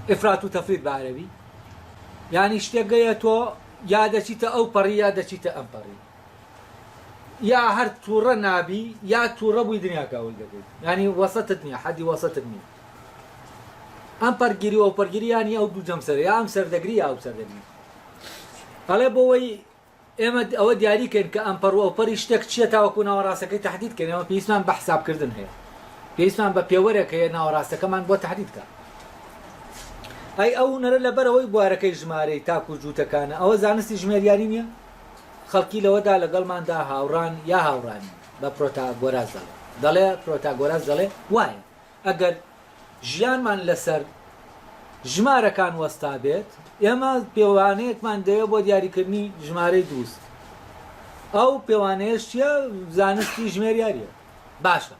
A: ئفرات و تەفرید بە عەرەبی یعنی شتێک گەیە تۆ یا دەچیتە ئەو پەڕی یا دەچیتە ئەم پەڕی یا هەر تووڕە نابی یا تووڕە بووی دنیاکە هەوڵ دەکەیت ینی وەسەتت نییە حەدی وەسەتت نییە ئەم پەرگیری و پەرگیری ینی ئەو دوو جەمسەر یا ئەم سەردەگری یا ئەو سەردەگری هەڵێ بۆەوەی ئێمە ئەوە دیاریکەین کە ئەم پەڕ و ئەوپەری شتێک چییە تاوەکو ناوەڕاستەکەی تەحدیدکەین ئەمە پێویستمان بە حسابکردن هەیە پێویستمان بە پێوەرێک هەیە ناوەڕاستەکەمان بۆ تەحدیدکە ئەی ئەو هونەرە لەبەرەوەی بوارەکەی ژمارەی تاک و جووتەکانە ئەوە زانستی ژمێریاری نییە خەڵکی لەوەدا لەگەڵماندا هاوڕان یا هاوڕانی بە پرۆتاگۆراس دەڵێ پرۆتاگۆراس دەڵێ وایە ئەگەر ژیانمان لەسەر ژمارەکان وەستا بێت ئێمە پێوانەیەکمان دەوێت بۆ دیاریکردنی ژمارەی دروست ئەو پێوانەیەش چیە زانستی ژمێریاریە باشە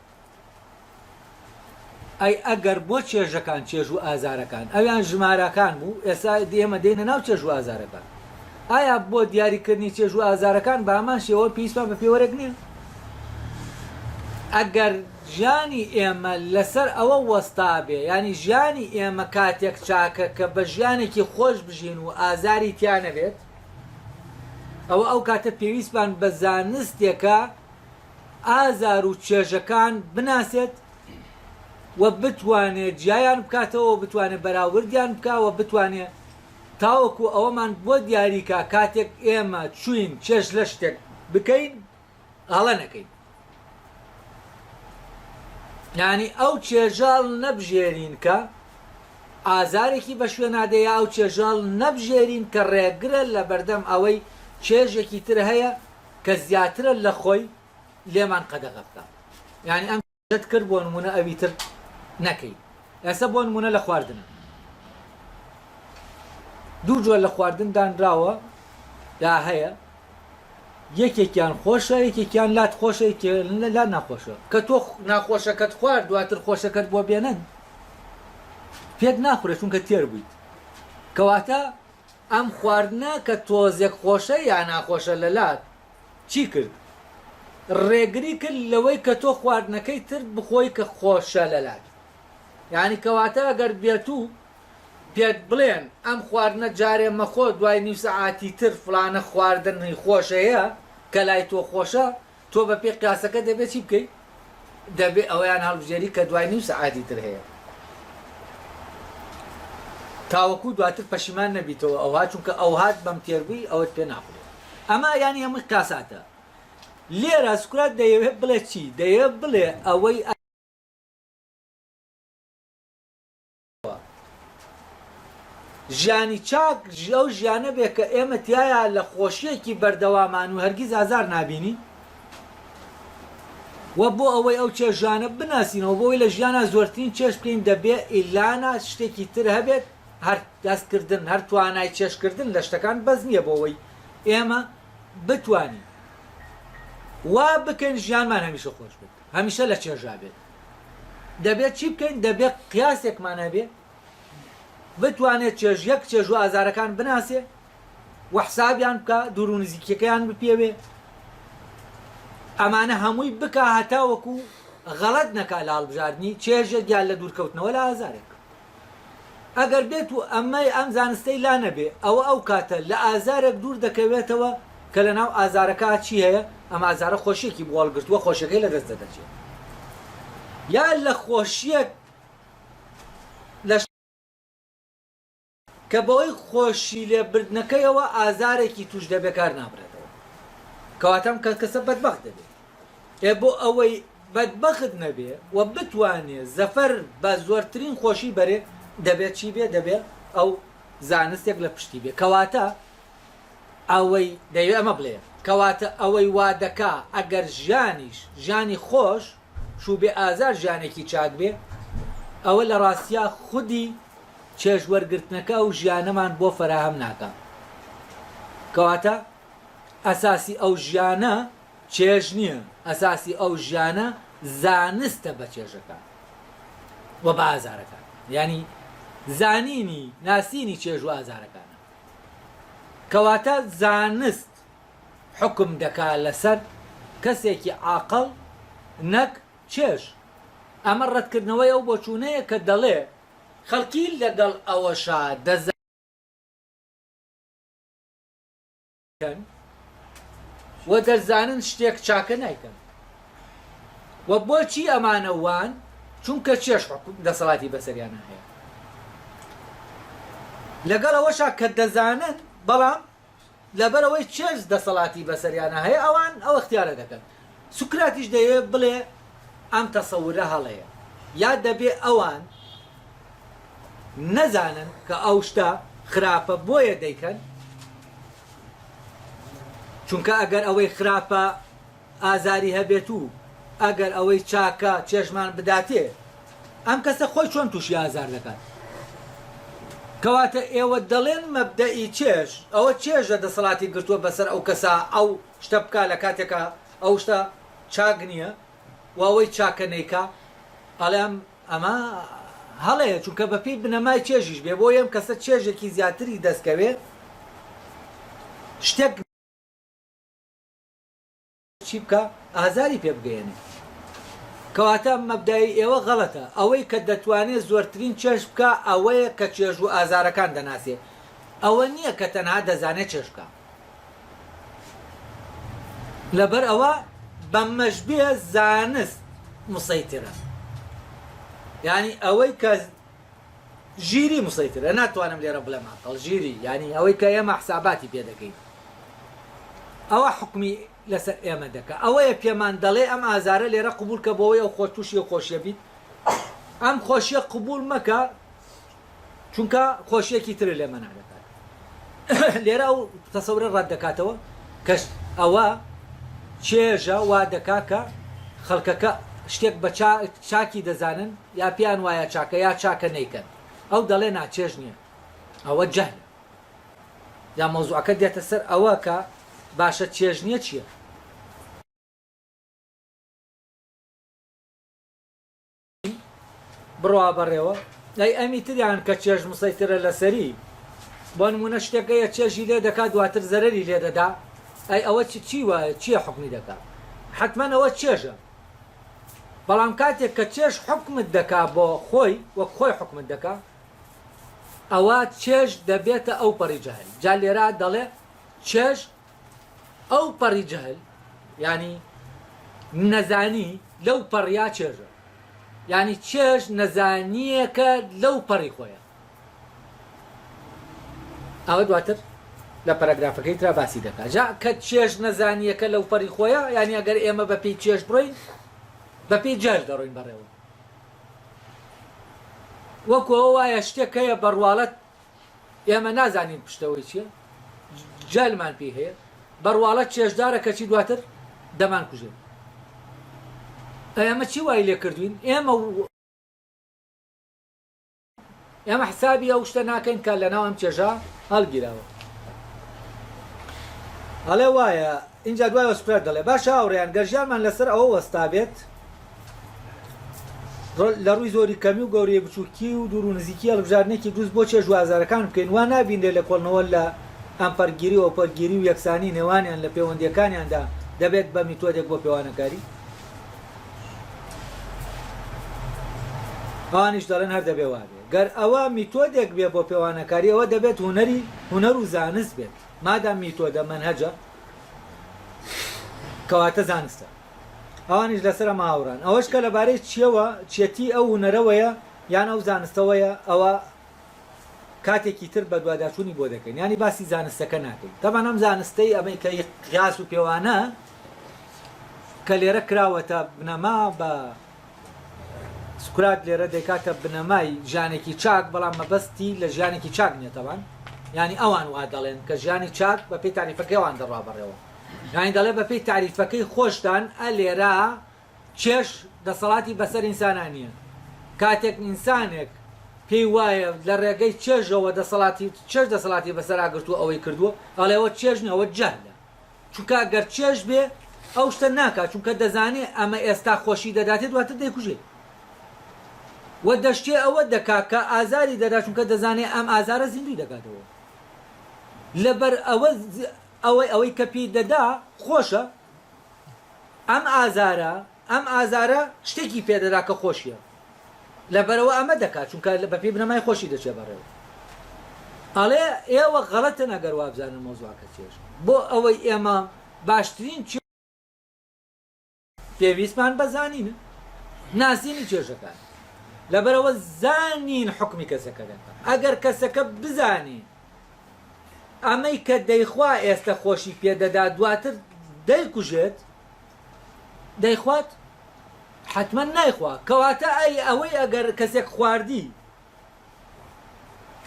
A: ئەی ئەگەر بۆ چێژەکان چێژ و ئازارەکان ئەویان ژمارەکان بوو ئێستا ئێمە دێنە ناو چێژ و ئازارەکان ئایا بۆ دیاریکردنی چێژ و ئازارەکان بە هەمان شێوە پێویستمان بە پێوەرێک نییە ئەگەر ژیانی ئێمە لەسەر ئەوە وەستا بێ ینی ژیانی ئێمە کاتێک چاکە کە بە ژیانێکی خۆش بژین و ئازاری تیانە بێت ئەوە ئەو کاتە پێویستمان بە زانستێکە ئازار و چێژەکان بناسێت و بتوانێت جیایان بکاتەوە بتوانێت بەراوردیان بکەوە بتوانێت تاوەکو ئەوەمان بۆ دیاریکە کاتێک ئێمە چوین چێژ لە شتێک بکەین هەڵە نەکەین یعنی ئەو چێژاڵ نەبژێرین کە ئازارێکی بە شوێنادەیە ئەو چێژاڵ نەبژێرین کە ڕێگرە لە بەردەم ئەوەی چێژێکی تر هەیە کە زیاترە لە خۆی لێمان قەدەغە بکە یعنی ئەم چێژت کرد بۆ نمونە ئەوی تر نەکەین ئێستا بۆ نمونە لە خواردنە دوو جۆر لە خواردن دانراوە یا هەیە یەکێکیان خۆشە یەکێکیان لات خۆشە لا ناخۆشە کە تۆ ناخۆشەکەت خوارد دواتر خۆشەکەت بۆ بێنن پێت ناخورێت چونکە تێر بوویت کەواتە ئەم خواردنە کە تۆزێک خۆشە یا ناخۆشە لە لات چی کرد ڕێگری کرد لەوەی کە تۆ خواردنەکەی تر بخۆی کە خۆشە لە لات یعنی کەواتە ئەگەر بێت و پێت بڵێن ئەم خواردنە جارێ مەخۆ دوای نیو سەعاتی تر فلانە خواردنی خۆشەیە کە لای تۆ خۆشە تۆ بە پێ قیاسەکە دەبێت چی بکەیت دەبێت ئەویان هەڵبژێری کە دوای نیو سەعاتی تر هەیە تاوەکو دواتر پەشیمان نەبیتەوە ئەوها چونکە ئەو هات بەم تێربووی ئەوەت پێ ناخورێت ئەمە ینی هەمووی قیاساتە لێرە سکرات دەیەوێت بڵێ چی دەیەوێت بڵێ ئەوەی ژیانی چاک ئەو ژیانە بێ کە ئێمە تایە لە خۆشیەکی بەردەوامان و هەرگیز ئازار نابینی و بۆ ئەوەی ئەو چێژانە بناسینەوە بۆی لە ژیانە زۆرترین چێش بکەین دەبێ ئیلانە شتێکی تر هەبێت هەر دەستکردن هەر توانای چێشکردن لە شتەکان بەس نییە بۆەوەی ئێمە بتوانین وا بکەین ژیانمان هەمیشە خۆش بێت هەمیشە لە چێژا بێت دەبێت چی بکەین دەبێت قیاسێکمان هەبێت بتوانێت چێژ یەک چێژ و ئازارەکان بناسێ و حسابیان بکە دوور و نزیکەکەیان بپێوێ ئەمانە هەمووی بکە هەتاوەکو غەڵەت نەکا لە هەڵبژاردننی چێژێک یان لە دوورکەوتنەوە لە ئازارێک ئەگەر بێت و ئەمەی ئەم زانستەی لا نەبێ ئەوە ئەو کاتە لە ئازارێک دوور دەکەوێتەوە کە لە ناو ئازارەکە چی هەیە ئەم ئازارە خۆشیێکی بۆڵگرتووە خۆشەکەی لە دەست دەدەچێت یان لە خۆشیەک کە بەوەی خۆشی لێبردنەکەیەوە ئازارێکی توش دەبێ کار نابرێتەوە کەواتەم کە کەسە بەدبەخت دەبێت بۆ ئەوەی بەدبەخت نەبێ و بتوانێت زەفەر بە زۆرترین خۆشی بەرێ دەبێت چی بێ دەبێت ئەو زانستێک لە پشتی بێ کەواتە ئەوەی دەیوێت ئەمە بڵێ کەواتە ئەوەی وا دەکا ئەگەر ژیانیش ژیانی خۆش شوو بێ ئازار ژیانێکی چاک بێ ئەوە لە ڕاستیا خودی چێژ وەرگرتنەکە و ژیانەمان بۆ فەراهەم ناکە کەواتە ئەساسی ئەو ژیانە چێژ نییە ئەساسی ئەو ژیانە زانستە بە چێژەکان و بە ئازارەکان ینی زانینی ناسینی چێژ و ئازارەکانە کەواتە زانست حکم دەکا لەسەر کەسێکی عاقڵ نەک چێژ ئەمە ڕەتکردنەوەی ئەو بۆچوونەیە کە دەڵێ خەڵکی لەگەڵ ئەوەشا دەزانن و دەزانن شتێک چاکە نایکەن و بۆچی ئەمانە وان چونکە چێش دەسەڵاتی بەسەریانە هەیە لەگەڵ ئەوەشا کە دەزانن بەڵام لەبەرەوەی چێش دەسەڵاتی بەسەریانە هەیە ئەوان ئەو اختیارە دەکەن سوکراتیش دەیەوێت بڵێ ئەم تەسەورە هەڵەیە یا دەبێ ئەوان نەزانن کە ئەو شتە خراپە بۆیە دەیکەن چونکە ئەگەر ئەوەی خراپە ئازاری هەبێت و ئەگەر ئەوەی چاکە چێژمان بداتێ ئەم کەسە خۆی چۆن تووشی ئازار دەکات کەواتە ئێوە دەڵێن مەبدەئی چێژ ئەوە چێژە دەسەڵاتی گرتووە بەسەر ئەو کەسە ئەو شتە بکە لە کاتێکە ئەو شتە چاک نییە و ئەوەی چاکە نەیکا ئەڵێم ئەمە هەڵەیە چونکە بەپێی بنەمای چێژیش بێ بۆ ئەم کەسە چێژێکی زیاتری دەستکەوێت شتێک چی بکە ئازاری پێ بگەێنێ کەواتە مەبدای ئێوە غەڵەتە ئەوەی کە دەتوانێت زۆرترین چێژ بکە ئەوەیە کە چێژ و ئازارەکان دەناسێ ئەوە نییە کە تەنها دەزانێت چێژ بکە لەبەر ئەوە بە مەژبێ زانست مسەیترە یعنی ئەوەی کە ژیری مسەیترە ناتوانم لێرە بڵێم عەقڵ ژیری یعنی ئەوەی کە ئێمە حساباتی پێ دەکەین ئەوە حکمی لەسەر ئێمە دەکە ئەوەیە پێمان دەڵێ ئەم ئازارە لێرە قبول کە بۆەوەی ئەو خۆتوشی و خۆشیە بیت ئەم خۆشیە قبول مەکە چونکە خۆشیەکی تر لێمە نادەکات لێرە ئەو تەسەورە ڕەت دەکاتەوە کە ئەوە چێژە وا دەکا کە خەڵکەکە شتێک بە چاکی دەزانن یا پێیان وایە چاکە یا چاکە نەیکەن ئەو دەڵێ ناچێژ نییە ئەوە جەهلە یا مەوزوعەکە دێتە سەر ئەوە کە باشە چێژ نییە چییە بڕوا بەڕێوە ئەی ئەمی تریان کە چێژ مسەیترە لەسەری بۆ نمونە شتێکەیە چێژی لێ دەکات دواتر زەرەری لێ دەدا ئەی ئەوە چی وایە چییە حکمی دەکات حتمەن ئەوە چێژە بەڵام کاتێک کە چێژ حکمت دەکا بۆ خۆی وەک خۆی حکمت دەکا ئەوە چێژ دەبێتە ئەو پەڕی جەهل جا لێرە دەڵێ چێژ ئەو پەڕی جەهل ینی نەزانی لەو پەڕیا چێژە ینی چێژ نەزانیەکە لەو پەڕی خۆیە ئەوە دواتر لە پەرەگرافەکەی ترا باسی دەکات جا کە چێژ نەزانیەکە لەو پەڕی خۆیە ینی ئەگەر ئێمە بەپێی چێژ بڕۆین بەپێی جەهل دەڕۆین بەڕێوە وەکو ئەوە وایە شتێک هەیە بەڕواڵەت ئێمە نازانین پشتەوەی چییە جەهلمان پێی هەیە بەڕواڵەت چێژدارە کەچی دواتر دەمان کوژێت ئێمە چی وای لێ کردوین ئێمە حسابی ئەو شتە ناکەین کە لەناو ئەم چێژە هەڵگیراوە هەڵێ وایە اینجا دوای وەسپرات دەڵێ باشە ئاوڕێیان گەرژیانمان لەسەر ئەوە وەستابێت لە ڕووی زۆری کەمی و گەورەی بچووکی و دوور و نزیکی هەڵبژاردنێکی دروست بۆ چێژ و ئازارەکان بکەین وا نابینێ لە کۆڵنەوە لە ئەم پەرگیری و پەرگیری و یەکسانی نێوانیان لە پەیوەندیەکانیاندا دەبێت بە میتۆدێک بۆ پێوانەکاری ئەوانیش دەڵێن هەر دەبێ وابێ گەر ئەوە میتۆدێک بێ بۆ پێوانەکاری ئەوە دەبێت هونەر و زانست بێت مادام میتۆدە مەنهەجە کەواتە زانستە ئەوانیش لەسەر ماوەڕان ئەوەش کە لەبارەی چیەوە چێتی ئەو هونەرەوەیە یان ئەو زانستەوەیە ئەوە کاتێکی تر بە دوواداچوونی بۆ دەکەین ینی باسی زانستەکە ناکەین تەمان ئەم زانستەی ئەمەی کە قیاس و پێوانە کە لێرە کراوەتە بنەما بە سکرات لێرە دەکاتە بنەمای ژیانێکی چاک بەڵام مەبەستی لە ژیانێکی چاک نییە تەوان ینی ئەوان وا دەڵێن کە ژیانی چاک بەپێی تاریفەکەیوان دەڕوا بەڕێوە یانی دەڵێ بەپێی تاریفەکەی خۆشتان لێرە چێش دەسەڵاتی بەسەر ئینسانان نییە کاتێک ئینسانێک پێی وایە لە ڕێگەی چێژەوە چێژ دەسەڵاتی بەسەر ئاگرتووە ئەوەی کردووە ئەڵێەوە چێژ نەوە جەهلە چونکە گەر چێژ بێ ئەو شتە ناکات چونکە دەزانێ ئەمە ئێستا خۆشی دەداتێت دواتر دەیکوژێت وە دەشتێ ئەوە دەکا کە ئازاری دەدا چونکە دەزانێ ئەم ئازارە زیندوی دەکاتەوە لەبەر ئەوەی کە پێی دەدا خۆشە ئەم ئازارە ئەم ئازارە شتێکی پێدەدا کە خۆشیە لەبەرەوە ئەمە دەکات چونکە بە پێی بنەمای خۆشی دەچێت بەڕێوە ئەڵێ ئێوە غەڵەتە ئەگەر وابزانن مۆزوعەکە چێش بۆ ئەوەی ئێمە باشترین پێویستمان بەزانینە ناسینی چێژەکان لەبەرەوە زانین حکمی کەسەکە دەکات ئەگەر کەسەکە بزانێ ئەمەی کە دەیخوا ئێستا خۆشی پێدەدا دواتر دەیکوژێت دەیخوات حتمما نایخوا کەواتە ئەوەی ئەگەر کەسێک خواردی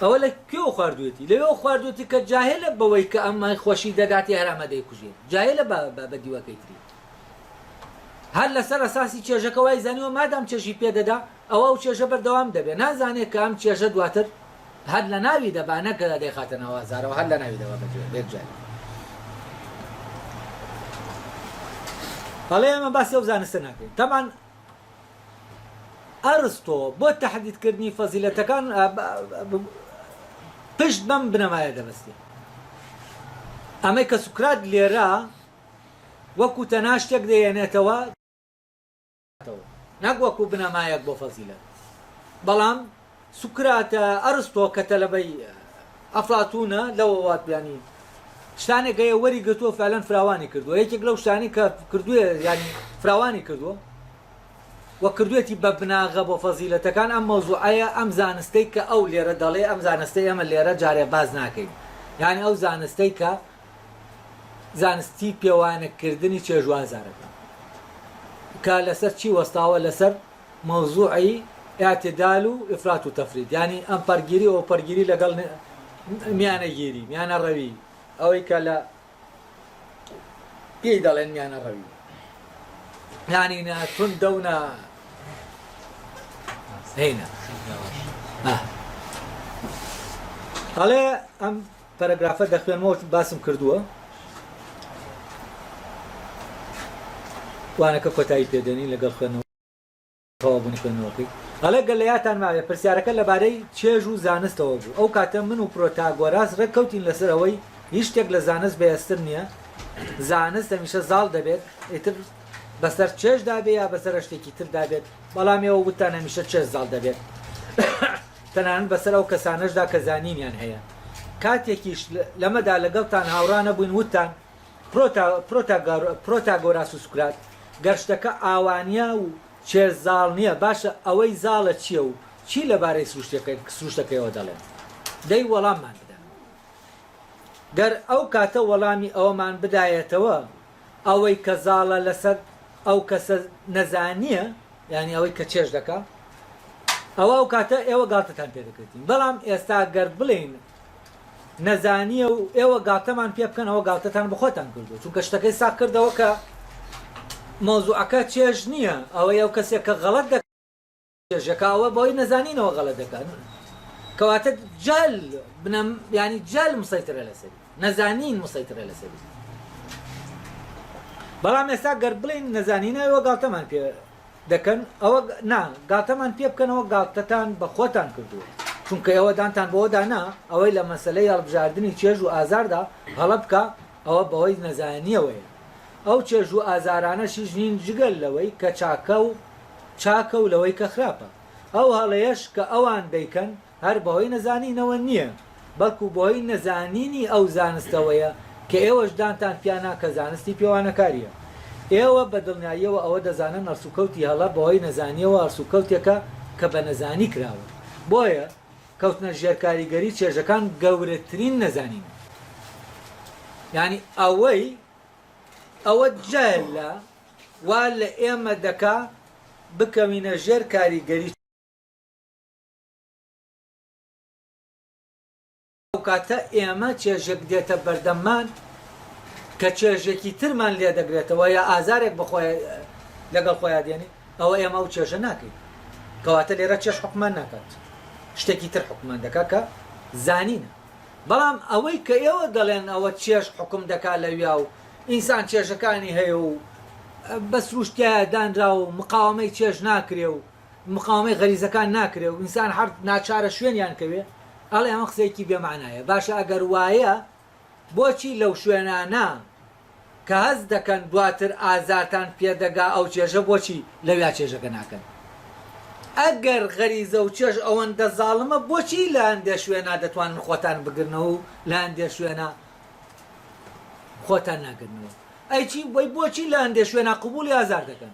A: ئەوە لە کێوە خواردوێتی لەوێ خواردوێتی کە جاهلە بەوەی کە ئەمە خۆشی دەداتی هەرامە دەیکوژێت جاهلە بە دیوەکەی تری هەر لەسەر ئەساسی چێژەکە وای زانیوە مادام چێژی پێدەدا ئەوە و چێژە بەردەوام دەبێت نازانێت کە ئەم چێژە دواتر هەر لە ناوی دەبانە کە دەیخاتە ناوازارەوە هەر لە ناوی دەوە بێت جاری هەڵێ ئەمە باسی ئەو زانستە ناکەین تەمان ئەرستۆ بۆ تەحدیدکردنی فەزیلەتەکان پشت بەم بنەمایە دەبەستی ئەمەی کە سوکرات لێرە وەکو تەنها شتێک دەیەنێتەوە نەک وەکو بنەمایەک بۆ فەزیلەت بەڵام سوکراتە ئەرستۆ کە تەلەبەی ئەفلاتونە لەوە واتبیانی شتانێک هەیە وەری گرتووە فعلەن فراوانی کردووە یەکێک لەو شتانی کە کردووە ینی فراوانی کردووە وە کردوێتی بە بناغە بۆ فەزیلەتەکان ئەم مەوزوعەیە ئەم زانستەی کە ئەو لێرە دەڵێ ئەم زانستەی ئەمە لێرە جارێ باز ناکەین یعنی ئەو زانستەی کە زانستی پێوانەکردنی چێژوازارەکە کە لەسەر چی وەستاوە لەسەر مەوزوعی ئاعتیدال و ئفرات و تەفرید ینی ئەم پەرگیری و پەرگیری لەگەڵ میانەگیری میانە ڕەوی ئەوەی کە لە پێی دەڵێن میانە ڕەوی یعنی تون دەونە هینە هەڵێ ئەم پەرەگرافە دەخوێنمەوە باسم کردووە وانەکە کۆتایی پێدەنی لەگەڵ خوێنەوە تەوابوونی خوێنەوەکەی هەڵێ گەلەیاتان ماوێ پرسیارەکە لەبارەی چێژ و زانستەوە بوو ئەو کاتە من و پرۆتاگۆراس ڕێککەوتین لەسەر ئەوەی هیچ شتێک لە زانست بەهێزتر نییە زانست هەمیشە زاڵ دەبێت ئیتر بەسەر چێژ دابێ یا بەسەر شتێکی تر دابێت بەڵام ئێوە وتان هەمیشە چێژ زاڵ دەبێت تەنانەت بەسەر ئەو کەسانەشدا کە زانینیان هەیە کاتێکیش لەمەدا لەگەڵتان هاوڕانە بووین وتان پرۆتاگۆراس و سوکرات گەشتەکە ئاوانیا و چێژ زاڵ نییە باشە ئەوەی زاڵە چییە و چی لەبارەی سروشتەکەیەوە دەڵێن دەی وەڵاممان بدەن گەر ئەو کاتە وەڵامی ئەوەمان بدایەتەوە ئەوەی کە زاڵە لەسەر ئەو کەسە نەزانیە یعنی ئەوەی کە چێژ دەکا ئەو کاتە ئێوە گاڵتەتان پێ دەکرێتین بەڵام ئێستا گەر بڵێن نەزانیە و ئێوە گاڵتەمان پێ بکەن ئەوە گاڵتەتان بخۆتان کردو چونکە شتەکەی ساغ کردەوە کە مۆزوعەکە چێژ نییە ئەوەی ئەو کەسێک کە غەڵەت دەکات چێژەکە ئەوە بەوەی نەزانینەوە غەڵەت دەکات کەواتە جەل ینی جەل مسەیترە لەسەری نەزانین مسەیترە لەسەری بەڵام ئێستا گەر بڵین نەزانینەوە گاڵتەمان پێ دەکەن ئەوە نا گاڵتەمان پێ بکەنەوە گاڵتەتان بە خۆتان کردووە چونکە ئێوە دانتان بۆ دانا ئەوەی لە مەسەلەی هەڵبژاردننی چێژ و ئازاردا هەڵە بکە ئەوە بەوەی نەزانیەوەیە ئەو چێژ و ئازارانەشیش نین جگەل لەوەی کە چاکە و لەوەی کە خراپە ئەو هەڵەیەش کە ئەوان دەیکەن هەر بەهۆی نەزانینەوە نییە بەڵکو بۆهۆی نەزانینی ئەو زانستەوەیە کە ئێوەش دانتان پیانە کە زانستی پێوانەکاریە ئێوە بە دڵنیاییەوە ئەوە دەزانن ئەرسوکەوتی هەڵە بەهۆی نەزانیەوە ئەرسوکەوتێکە کە بە نەزانی کراوە بۆیە کەوتنە ژێرکاریگەری چێژەکان گەورەترین نەزانین یعنی ئەوە جەهلە وا لە ئێمە دەکا بکەوینە ژێر کاریگەری ئەو کاتە ئێمە چێژێک دێتە بەردەممان کە چێژێکی ترمان لێ دەگرێتەوە یا ئازارێک لەگەڵ خۆیان دێنی ئەوە ئێمە و چێژە ناکەین کەواتە لێرە چێژ حکومان ناکات شتێکی تر حکومان دەکا کە زانینە بەڵام ئەوەی کە ئێوە دەڵێن ئەوە چێژ حکم دەکا لەویا و ئینسان چێژەکانی هەیە و بە سروشتیایە دانرا و مقاومەی چێژ ناکرێ و مقاومەی غەریزەکان ناکرێ و ئینسان هەر ناچارە شوێنیان کەوێ ئەڵێ ئەمە قسەیەکی بێمانایە باشە ئەگەر وایە بۆچی لەو شوێنانە کە هەز دەکەن دواتر ئازارتان پێدەگا ئەو چێژە بۆچی لەویا چێژەکە ناکەن ئەگەر غەریزە و چێژ ئەوەندە زاڵمە بۆچی لە هەندێ شوێنە دەتوانن خۆتان بگرنەوە و لە هەندێ شوێنە خۆتان ناگرنەوە ئەیچی بۆی بۆچی لە هەندێ شوێنە قبولی ئازار دەکەن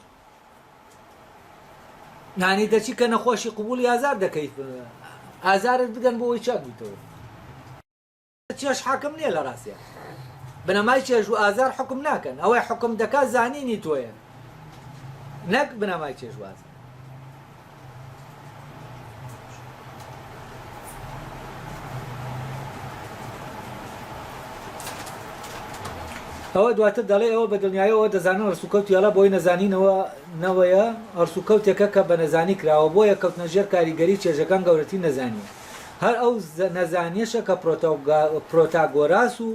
A: نانی دەچی کە نەخۆشی قبولی ئازار دەکەیت ئازارت بدەن بۆ ئەوی چاک بیتەوە چێژ حاکم نییە لە ڕاستیە بنەمای چێژ و ئازار حکم ناکەن ئەوەی حکم دەکات زانینی تۆیە نەک بنەمای چێژ و ئازار ئەوە دواتر دەڵێ ئەوە بە دڵنیایەوە دەزانن هەرسوکەوت یاڵا بۆی نەزانینەوە نەوەیە هەرسوکەوتێکە کە بە نەزانی کراوە بۆیە کەوتنە ژێر کاریگەری چێژەکان گەورەتی نەزانیە هەر ئەو نەزانیەشە کە پرۆتاگۆراس و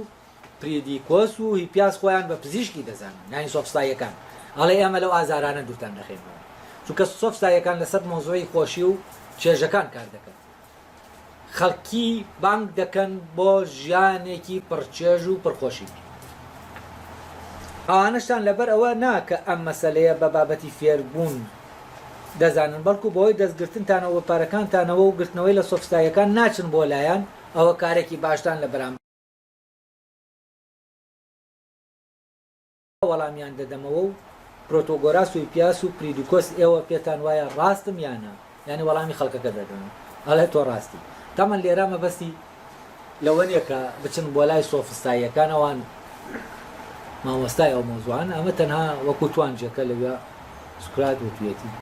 A: پریدیکۆس و هیپیاس خۆیان بە پزیشکی دەزانن نانی سۆفستایەکان ئەڵێ ئێمە لەو ئازارانە دوورتان دەخێنەوە چونکە سۆفستایەکان لەسەر مۆزۆی خۆشی و چێژەکان کار دەکەن خەڵکی بانگ دەکەن بۆ ژیانێکی پڕچێژ و پڕخۆشی ئەوانەشتان لەبەر ئەوە ناکە ئەم مەسەلەیە بە بابەتی فێربوون دەزانن بەڵکو بۆی دەستگرتنتانەوە پارەکانتانەوە و گرتنەوەی لە سۆفستایەکان ناچن بۆ لایەن ئەوە کارێکی باشتان لە بەرام وەڵامیان دەدەمەوە و پرۆتۆگۆراس و پیاس و پریدیکۆس ئێوە پێتان وایە ڕاستم یانە یعنی وەڵامی خەڵکەکە دەدەن ئەڵێ تۆ ڕاستی تامان لێرە مەبەستی لەوە نیە کە بچن بۆ لای سۆفستایەکان ئەوان مامۆستای ئەو مۆزوعان ئەمە تەنها وەکو توانجەکە لەوێ سوکرات وتوێتی